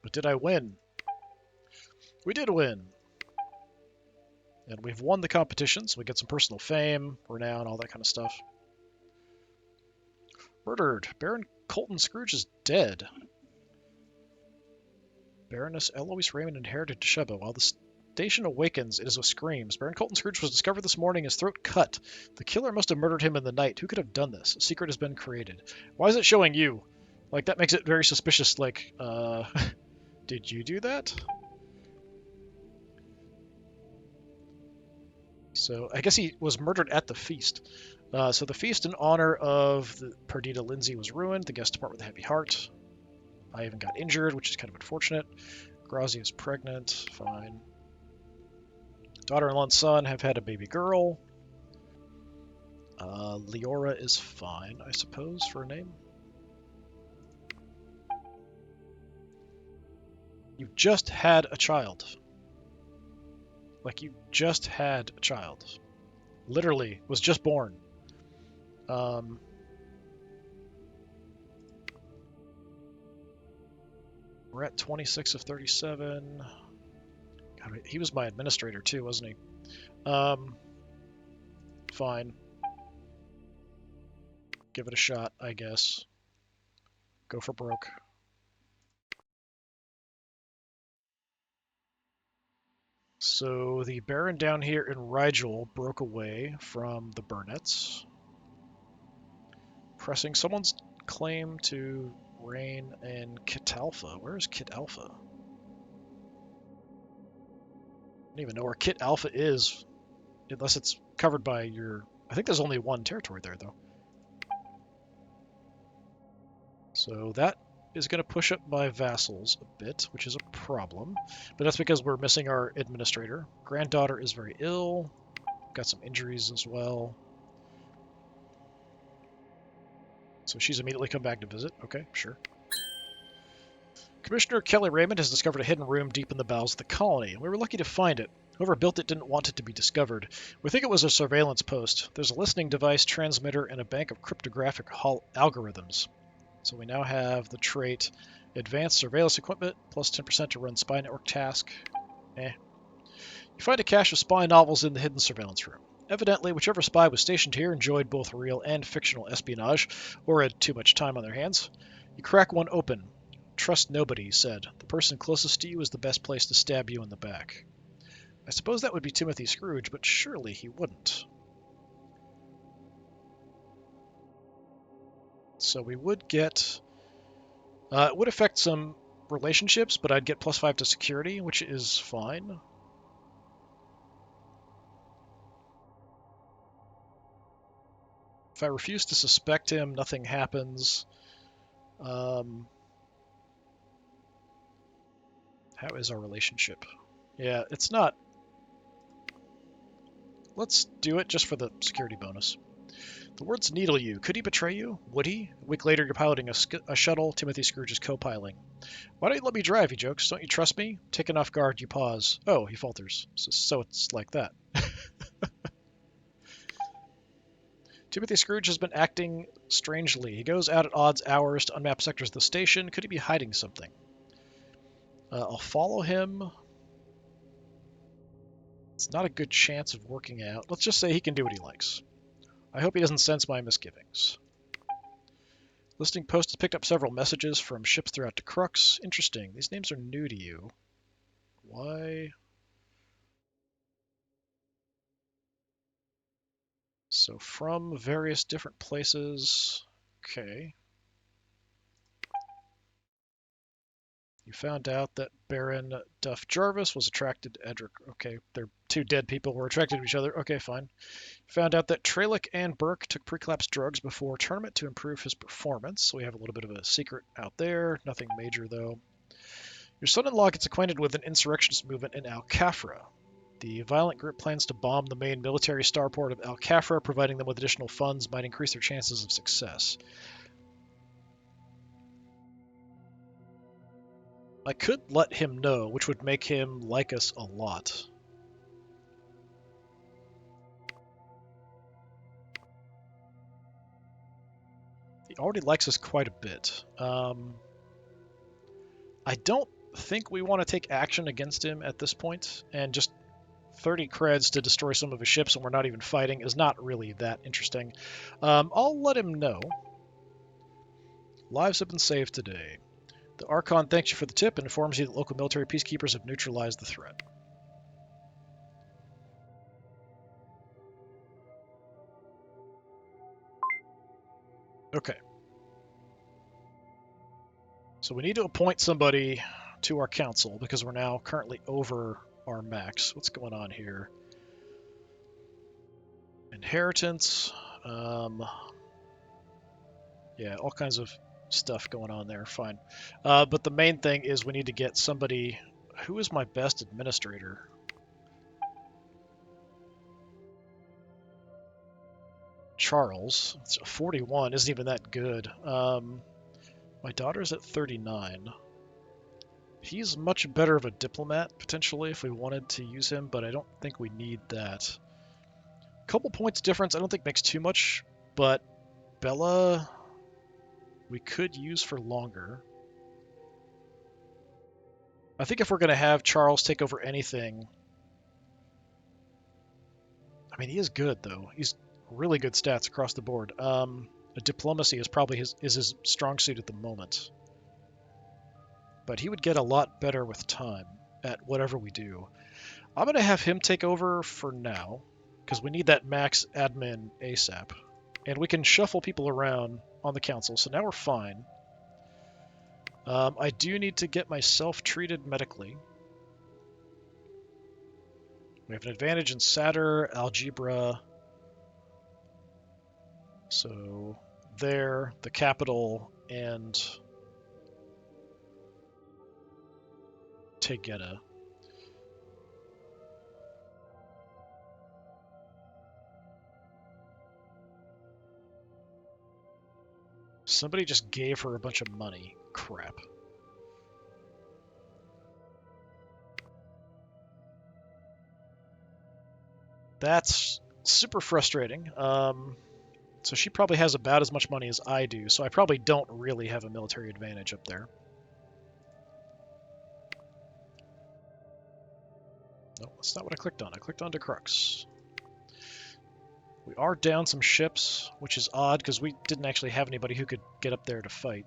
But did I win? We did win. And we've won the competition, so we get some personal fame, renown, all that kind of stuff. Murdered. Baron Colton Scrooge is dead. Baroness Eloise Raymond inherited Sheba. While the station awakens, it is with screams. Baron Colton Scrooge was discovered this morning, his throat cut. The killer must have murdered him in the night. Who could have done this? A secret has been created. Why is it showing you? Like, that makes it very suspicious, like, did you do that? So, I guess he was murdered at the feast. So the feast in honor of the Perdita Lindsay was ruined. The guests depart with a heavy heart. I even got injured, which is kind of unfortunate. Grazia is pregnant. Fine. Daughter-in-law and son have had a baby girl. Leora is fine, I suppose, for a name. You just had a child. Like, you just had a child. Literally, was just born. We're at 26 of 37. God, he was my administrator too, wasn't he? Fine. Give it a shot, I guess. Go for broke. So the Baron down here in Rigel broke away from the Burnets, pressing someone's claim to reign in Kit Alpha. Where is Kit Alpha? I don't even know where Kit Alpha is, unless it's covered by your... I think there's only one territory there, though. So that is going to push up my vassals a bit, which is a problem. But that's because we're missing our administrator. Granddaughter is very ill. Got some injuries as well. So she's immediately come back to visit. Okay, sure. Commissioner Kelly Raymond has discovered a hidden room deep in the bowels of the colony, and we were lucky to find it. Whoever built it didn't want it to be discovered. We think it was a surveillance post. There's a listening device, transmitter, and a bank of cryptographic algorithms. So we now have the trait Advanced Surveillance Equipment, plus 10% to run spy network task. You find a cache of spy novels in the hidden surveillance room. Evidently, whichever spy was stationed here enjoyed both real and fictional espionage, or had too much time on their hands. You crack one open. Trust nobody, he said. The person closest to you is the best place to stab you in the back. I suppose that would be Timothy Scrooge, but surely he wouldn't. So we would get... it would affect some relationships, but I'd get +5 to security, which is fine. If I refuse to suspect him, nothing happens. How is our relationship? Yeah, it's not. Let's do it just for the security bonus. The words needle you. Could he betray you? Would he? A week later, you're piloting a shuttle. Timothy Scrooge is co-piloting. Why don't you let me drive, he jokes. Don't you trust me? Taken off guard, you pause. Oh, he falters. So it's like that. Timothy Scrooge has been acting strangely. He goes out at odd hours to unmapped sectors of the station. Could he be hiding something? I'll follow him. It's not a good chance of working out. Let's just say he can do what he likes. I hope he doesn't sense my misgivings. Listening post has picked up several messages from ships throughout the Crux. Interesting. These names are new to you. Why? So from various different places. Okay. You found out that Baron Duff Jarvis was attracted to Edric. Okay, they're two dead people were attracted to each other. Okay, fine. Found out that Tralick and Burke took pre-collapse drugs before tournament to improve his performance. So we have a little bit of a secret out there. Nothing major, though. Your son-in-law gets acquainted with an insurrectionist movement in Al-Khafra. The violent group plans to bomb the main military starport of Al-Khafra, providing them with additional funds might increase their chances of success. I could let him know, which would make him like us a lot. He already likes us quite a bit. I don't think we want to take action against him at this point, and just 30 creds to destroy some of his ships and we're not even fighting is not really that interesting. I'll let him know. Lives have been saved today. The Archon thanks you for the tip and informs you that local military peacekeepers have neutralized the threat. Okay. So we need to appoint somebody to our council because we're now currently over our max. What's going on here? Inheritance. Yeah, all kinds of stuff going on there. Fine. But the main thing is we need to get somebody. Who is my best administrator? Charles. It's 41. Isn't even that good. My daughter's at 39. He's much better of a diplomat, potentially, if we wanted to use him, but I don't think we need that. Couple points difference I don't think makes too much, but Bella we could use for longer. I think if we're going to have Charles take over anything... I mean, he is good, though. He's really good stats across the board. Diplomacy is probably his strong suit at the moment. But he would get a lot better with time at whatever we do. I'm going to have him take over for now, because we need that max admin ASAP. And we can shuffle people around on the council, so now we're fine. I do need to get myself treated medically. We have an advantage in Satyr, Algebra. So there, the capital, and Tegeta. Somebody just gave her a bunch of money. Crap. That's super frustrating. So she probably has about as much money as I do, so I probably don't really have a military advantage up there. No, that's not what I clicked on. I clicked on to Crux. We are down some ships, which is odd because we didn't actually have anybody who could get up there to fight.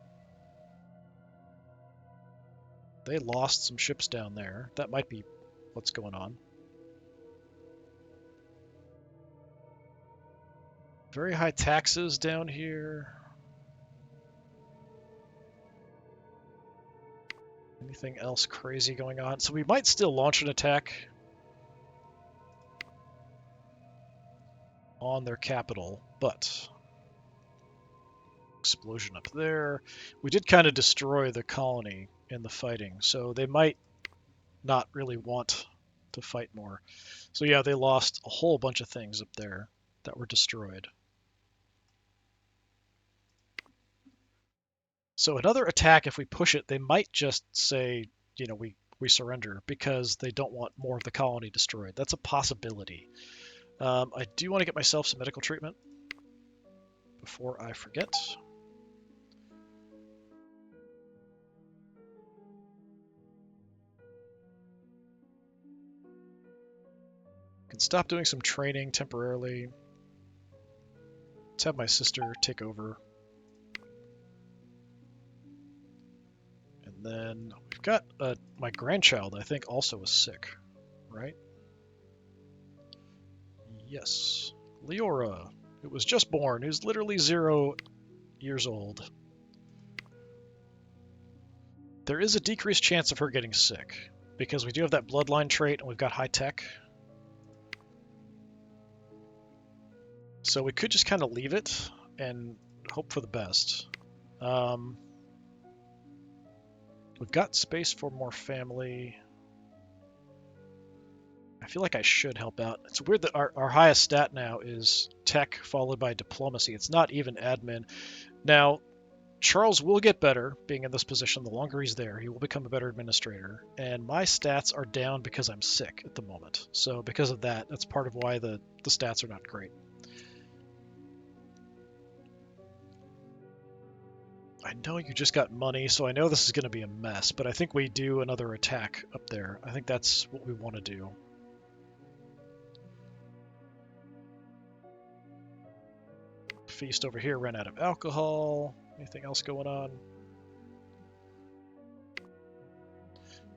They lost some ships down there. That might be what's going on. Very high taxes down here. Anything else crazy going on? So we might still launch an attack on their capital, but explosion up there. We did kind of destroy the colony in the fighting, so they might not really want to fight more. So yeah, they lost a whole bunch of things up there that were destroyed. So another attack, if we push it, they might just say, we surrender because they don't want more of the colony destroyed. That's a possibility. I do want to get myself some medical treatment before I forget. Can stop doing some training temporarily. Let's have my sister take over. And then we've got my grandchild, I think, also is sick, right? Yes. Leora, who was just born, who's literally 0 years old. There is a decreased chance of her getting sick, because we do have that bloodline trait and we've got high tech. So we could just kind of leave it and hope for the best. We've got space for more family. I feel like I should help out. It's weird that our highest stat now is tech followed by diplomacy. It's not even admin. Now, Charles will get better being in this position. The longer he's there, he will become a better administrator. And my stats are down because I'm sick at the moment. So because of that, that's part of why the stats are not great. I know you just got money, so I know this is going to be a mess, but I think we do another attack up there. I think that's what we want to do. Feast over here ran out of alcohol. Anything else going on?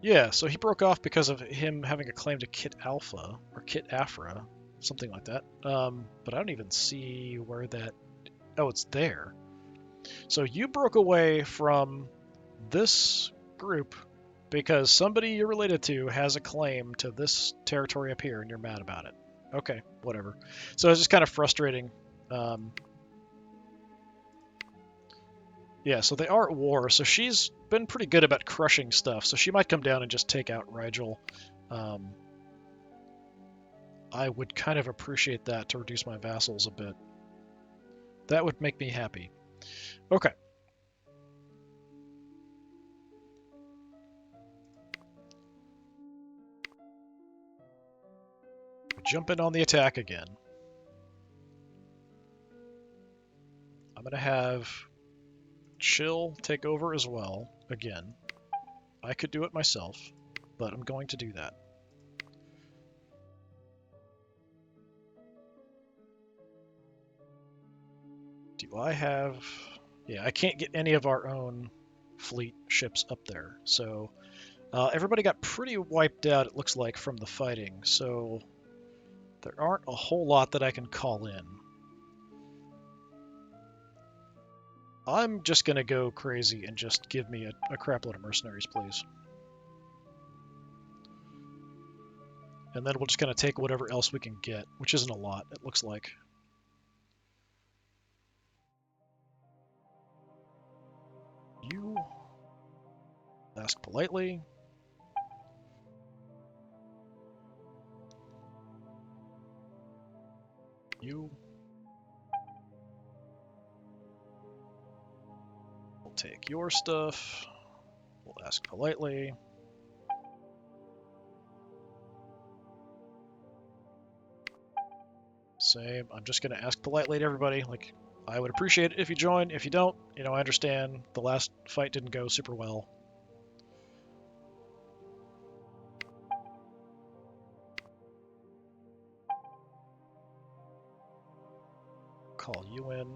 Yeah, so he broke off because of him having a claim to Kit Alpha, or Kit Afra, something like that. But I don't even see where that... Oh, it's there. So you broke away from this group because somebody you're related to has a claim to this territory up here and you're mad about it. Okay, whatever. So it's just kind of frustrating. Yeah, so they are at war, so she's been pretty good about crushing stuff, so she might come down and just take out Rigel. I would kind of appreciate that to reduce my vassals a bit. That would make me happy. Okay. Jump in on the attack again. I'm going to have Chill take over as well, again. I could do it myself, but I'm going to do that. Do I have... Yeah, I can't get any of our own fleet ships up there, so everybody got pretty wiped out, it looks like, from the fighting, so there aren't a whole lot that I can call in. I'm just going to go crazy and just give me a crapload of mercenaries, please. And then we'll just kind of take whatever else we can get, which isn't a lot, it looks like. You ask politely. You will take your stuff. We'll ask politely. Same. I'm just going to ask politely to everybody. Like, I would appreciate it if you join. If you don't, I understand. The last fight didn't go super well. Call you in.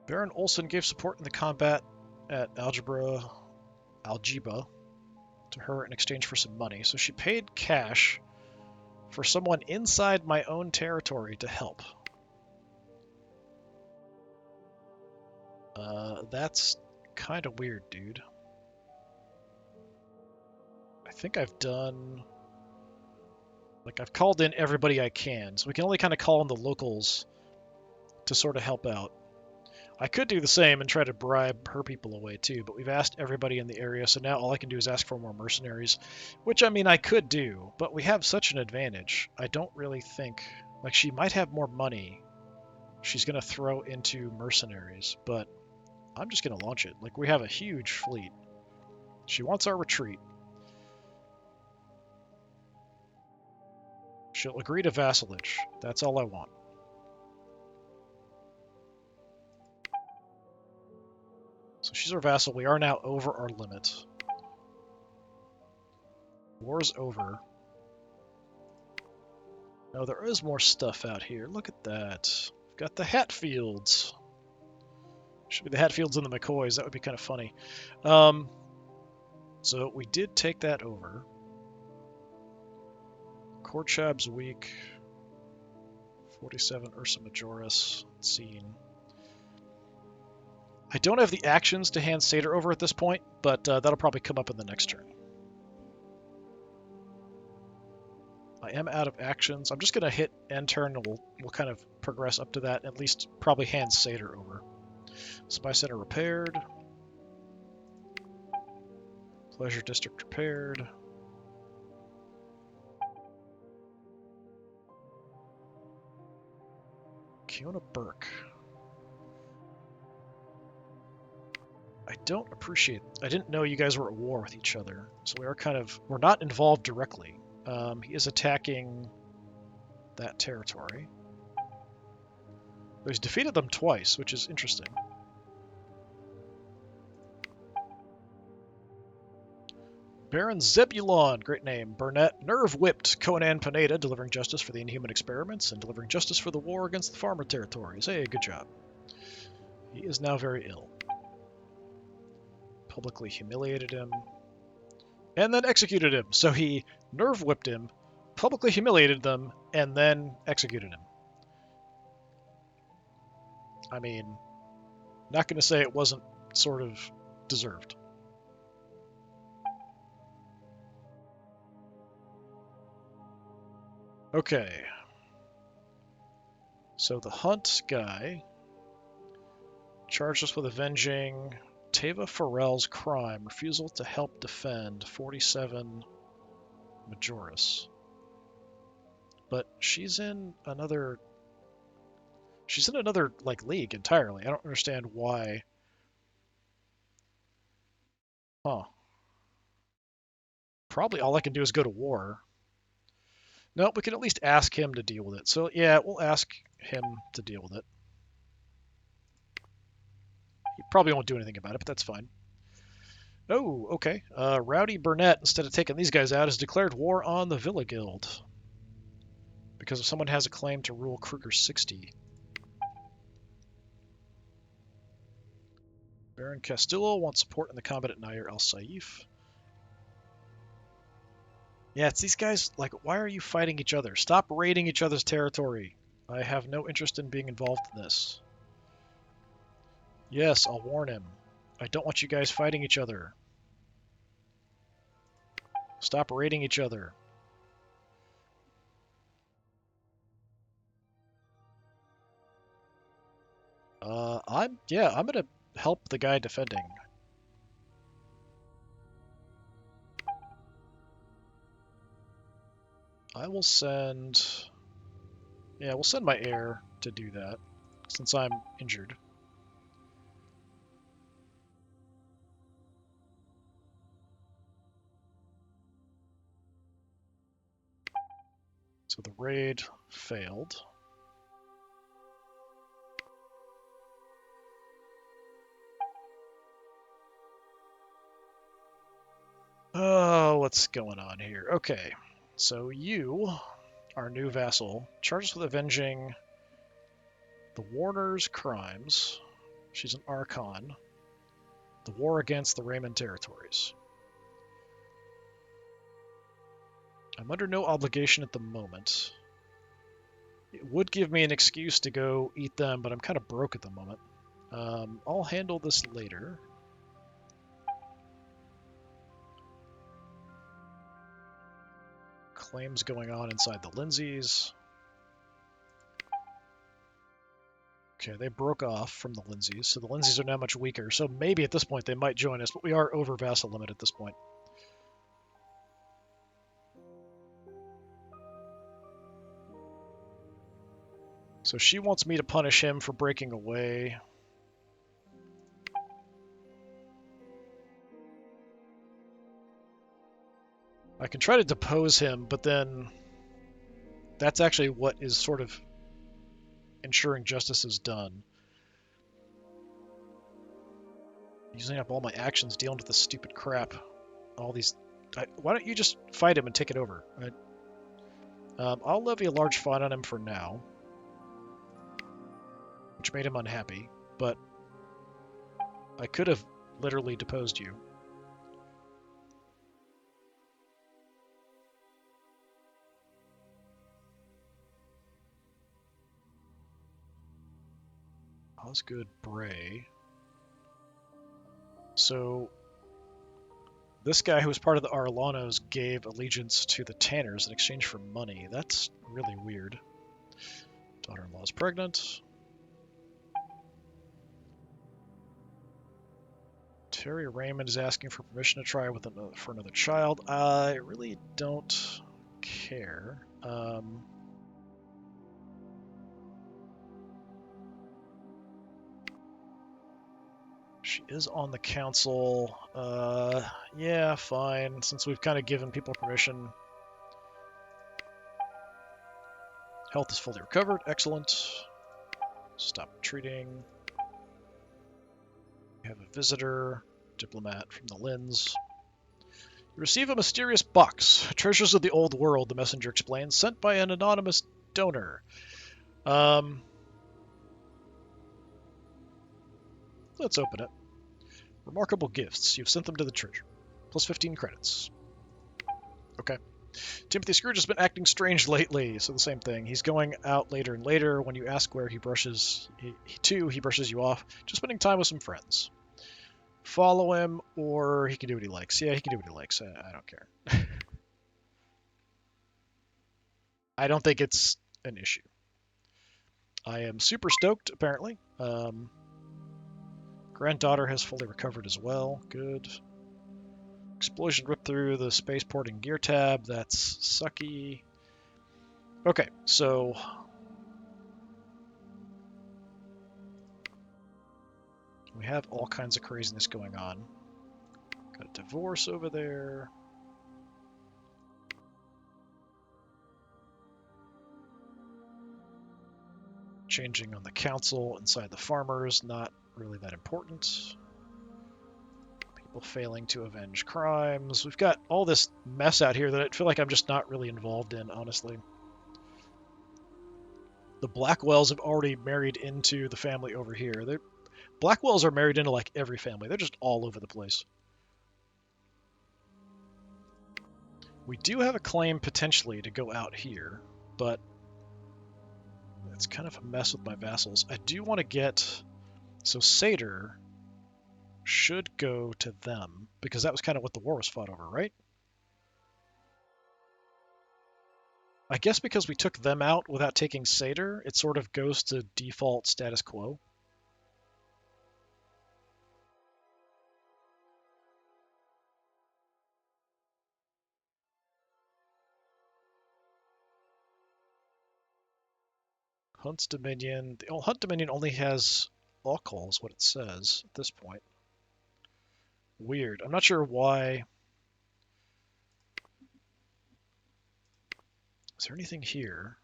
Baron Olsen gave support in the combat at Algeba to her in exchange for some money. So she paid cash for someone inside my own territory to help. That's kind of weird, dude. I think I've done Like, I've called in everybody I can, so we can only kind of call in the locals to sort of help out. I could do the same and try to bribe her people away too, but we've asked everybody in the area, so now all I can do is ask for more mercenaries, which, I mean, I could do, but we have such an advantage. I don't really think... Like, she might have more money she's going to throw into mercenaries, but I'm just going to launch it. Like, we have a huge fleet. She wants our retreat. She'll agree to vassalage. That's all I want. So she's our vassal. We are now over our limit. War's over. No, there is more stuff out here. Look at that. We've got the Hatfields. Should be the Hatfields and the McCoys. That would be kind of funny. So we did take that over. Korchab's weak. 47 Ursa Majoris. Scene. I don't have the actions to hand Satyr over at this point, but that'll probably come up in the next turn. I am out of actions. I'm just going to hit end turn, and we'll kind of progress up to that, at least probably hand Satyr over. Spy Center repaired. Pleasure District repaired. Kiona Burke. I don't appreciate... I didn't know you guys were at war with each other, so we are kind of... We're not involved directly. He is attacking that territory. But he's defeated them twice, which is interesting. Baron Zebulon, great name. Burnett, nerve-whipped Conan Pineda, delivering justice for the inhuman experiments and delivering justice for the war against the farmer territories. Hey, good job. He is now very ill. Publicly humiliated him. And then executed him. So he nerve-whipped him, publicly humiliated them, and then executed him. I mean, not going to say it wasn't sort of deserved. Okay. So the Hunt guy charged us with avenging Teva Farrell's crime, refusal to help defend 47 Majoris. But she's in another like league entirely. I don't understand why. Huh. Probably all I can do is go to war. No, we can at least ask him to deal with it. So yeah, we'll ask him to deal with it. He probably won't do anything about it, but that's fine. Oh, okay. Rowdy Burnett, instead of taking these guys out, has declared war on the Villa Guild. Because if someone has a claim to rule Kruger 60. Baron Castillo wants support in the combat at Nair El Saif. Yeah, it's these guys, like, why are you fighting each other? Stop raiding each other's territory. I have no interest in being involved in this. Yes, I'll warn him. I don't want you guys fighting each other. Stop raiding each other. I'm gonna help the guy defending. I will send... Yeah, we'll send my heir to do that, since I'm injured. So the raid failed. Oh, what's going on here? Okay, so you, our new vassal, charges with avenging the Warner's crimes. She's an Archon. The war against the Raymond territories. I'm under no obligation at the moment. It would give me an excuse to go eat them, but I'm kind of broke at the moment. I'll handle this later. claims going on inside the Lindsays. Okay, they broke off from the Lindsays, so the Lindsays are now much weaker. So maybe at this point they might join us, but we are over vassal limit at this point. So she wants me to punish him for breaking away. I can try to depose him, but then that's actually what is sort of ensuring justice is done. Using up all my actions dealing with this stupid crap. All these... why don't you just fight him and take it over? I'll levy a large fine on him for now, which made him unhappy, but I could have literally deposed you. Osgood Bray. So this guy who was part of the Arlanos gave allegiance to the Tanners in exchange for money. That's really weird. Daughter-in-law is pregnant. Terry Raymond is asking for permission to try with for another child. I really don't care. She is on the council. Yeah, fine. Since we've kind of given people permission. Health is fully recovered. Excellent. Stop retreating. We have a visitor, diplomat from the Linz. You receive a mysterious box. Treasures of the old world, the messenger explains, sent by an anonymous donor. Let's open it. Remarkable gifts. You've sent them to the treasure. Plus 15 credits. Okay. Timothy Scrooge has been acting strange lately, so the same thing. He's going out later and later. When you ask where he brushes, he brushes you off. Just spending time with some friends. Follow him, or he can do what he likes. Yeah, he can do what he likes. I don't care. I don't think it's an issue. I am super stoked, apparently. Granddaughter has fully recovered as well. Good. Explosion ripped through the spaceport and gear tab. That's sucky. Okay, so... we have all kinds of craziness going on. Got a divorce over there. Changing on the council inside the farmers, not really that important. People failing to avenge crimes. We've got all this mess out here that I feel like I'm just not really involved in, honestly. The Blackwells have already married into the family over here. Blackwells are married into like every family. They're just all over the place. We do have a claim potentially to go out here, but it's kind of a mess with my vassals. I do want to get... so Satyr should go to them, because that was kind of what the war was fought over, right? I guess because we took them out without taking Satyr, it sort of goes to default status quo. Hunt's Dominion. The Hunt Dominion only has law calls, what it says at this point. Weird. I'm not sure why. Is there anything here?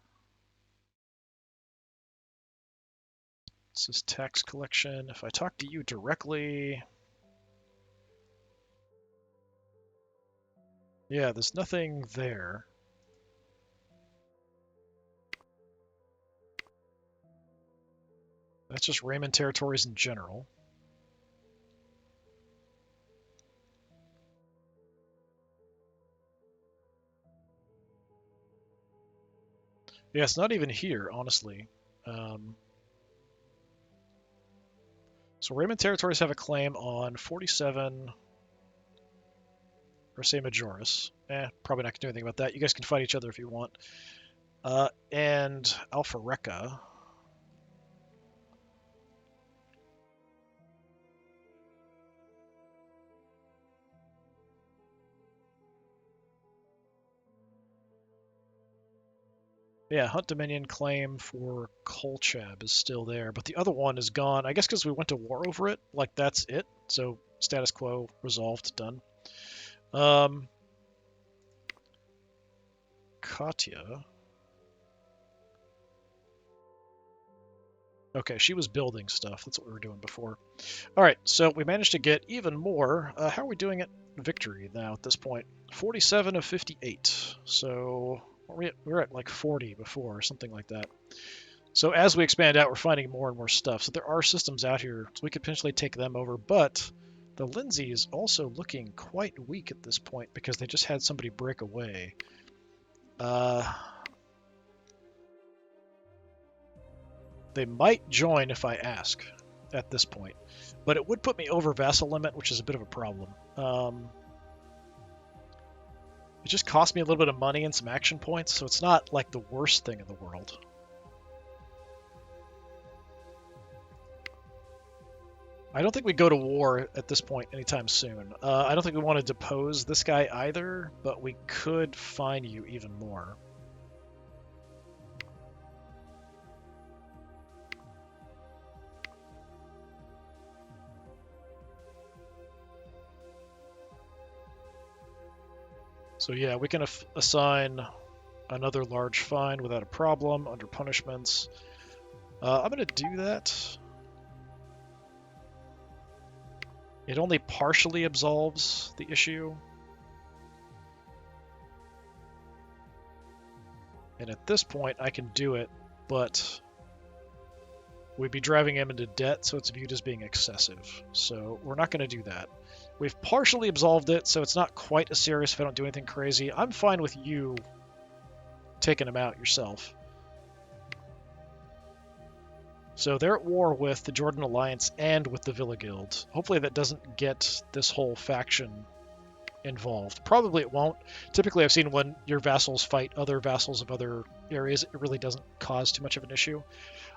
This is tax collection. If I talk to you directly... yeah, there's nothing there. That's just Raymond territories in general. Yeah, it's not even here, honestly. So Raymond territories have a claim on 47 Ursae Majoris. Probably not going to do anything about that. You guys can fight each other if you want. And Alpha Rekka. Yeah, Hunt Dominion claim for Kolchab is still there, but the other one is gone. I guess because we went to war over it. Like, that's it. So, status quo, resolved, done. Katya. Okay, she was building stuff. That's what we were doing before. All right, so we managed to get even more. How are we doing at victory now at this point? 47 of 58. So we were at like 40 before, something like that. So as we expand out, we're finding more and more stuff. So there are systems out here, so we could potentially take them over. But the Lindsay is also looking quite weak at this point because they just had somebody break away. They might join if I ask at this point, but it would put me over vassal limit, which is a bit of a problem. It just cost me a little bit of money and some action points, so it's not like the worst thing in the world. I don't think we go to war at this point anytime soon. I don't think we want to depose this guy either, but we could fine you even more. So yeah, we can assign another large fine without a problem under punishments. I'm going to do that. It only partially absolves the issue. And at this point, I can do it, but we'd be driving him into debt, so it's viewed as being excessive. So we're not going to do that. We've partially absolved it, so it's not quite as serious if I don't do anything crazy. I'm fine with you taking him out yourself. So they're at war with the Jordan Alliance and with the Villa Guild. Hopefully that doesn't get this whole faction involved. Probably it won't. Typically I've seen when your vassals fight other vassals of other areas, it really doesn't cause too much of an issue.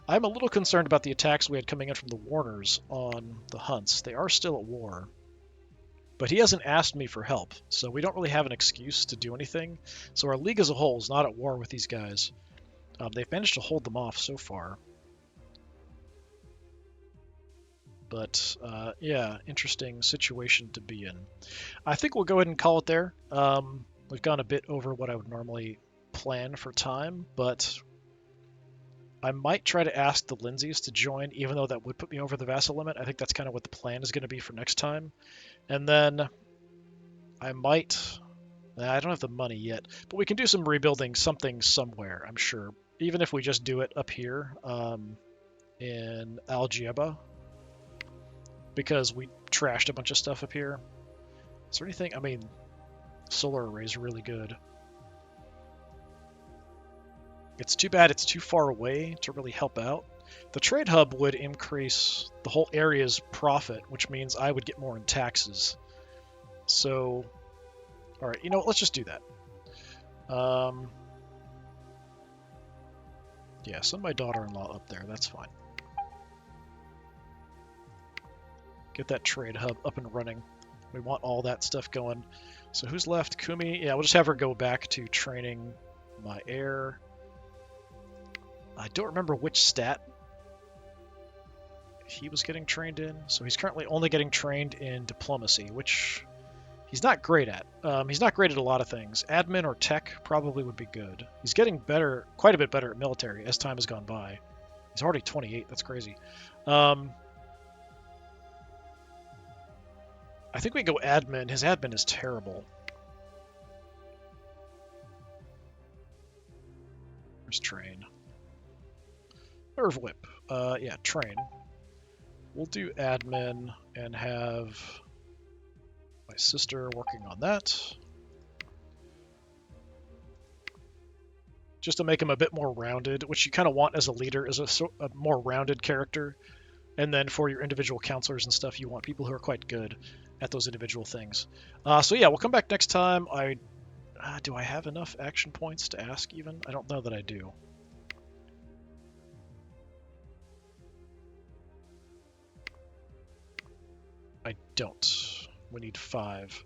I'm a little concerned about the attacks we had coming in from the Warners on the Hunts. They are still at war. But he hasn't asked me for help, so we don't really have an excuse to do anything. So our league as a whole is not at war with these guys. They've managed to hold them off so far. But yeah, interesting situation to be in. I think we'll go ahead and call it there. We've gone a bit over what I would normally plan for time, but I might try to ask the Lindsays to join, even though that would put me over the vassal limit. I think that's kind of what the plan is going to be for next time. And then I might... I don't have the money yet, but we can do some rebuilding something somewhere, I'm sure. Even if we just do it up here in Algieba, because we trashed a bunch of stuff up here. Is there anything? I mean, solar arrays are really good. It's too bad it's too far away to really help out. The trade hub would increase the whole area's profit, which means I would get more in taxes. So, all right, you know what? Let's just do that. Yeah, send my daughter-in-law up there. That's fine. Get that trade hub up and running. We want all that stuff going. So who's left? Kumi? Yeah, we'll just have her go back to training my heir. I don't remember which stat he was getting trained in. So he's currently only getting trained in diplomacy, which he's not great at. He's not great at a lot of things. Admin or tech probably would be good. He's getting better, quite a bit better at military as time has gone by. He's already 28. That's crazy. I think we go admin. His admin is terrible. Where's train? Nerve whip. Yeah, train. We'll do admin and have my sister working on that. Just to make him a bit more rounded, which you kind of want as a leader, as a more rounded character. And then for your individual counselors and stuff, you want people who are quite good. at those individual things. So yeah, we'll come back next time. Do I have enough action points to ask even? I don't know that I do. I don't. We need 5.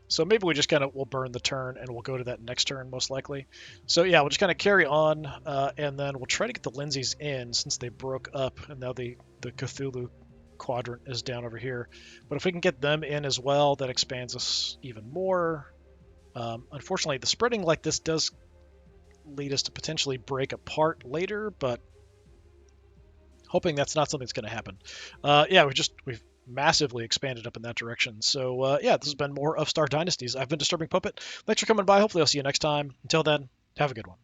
So maybe we just kind of will burn the turn and we'll go to that next turn most likely. So yeah, we'll just kind of carry on and then we'll try to get the Lindsays in since they broke up and now the Cthulhu quadrant is down over here. But if we can get them in as well, that expands us even more. Unfortunately, the spreading like this does lead us to potentially break apart later, but hoping that's not something that's going to happen. Yeah, we've massively expanded up in that direction. So yeah, this has been more of Star Dynasties. I've been Disturbing Puppet. Thanks for coming by. Hopefully I'll see you next time. Until then, have a good one.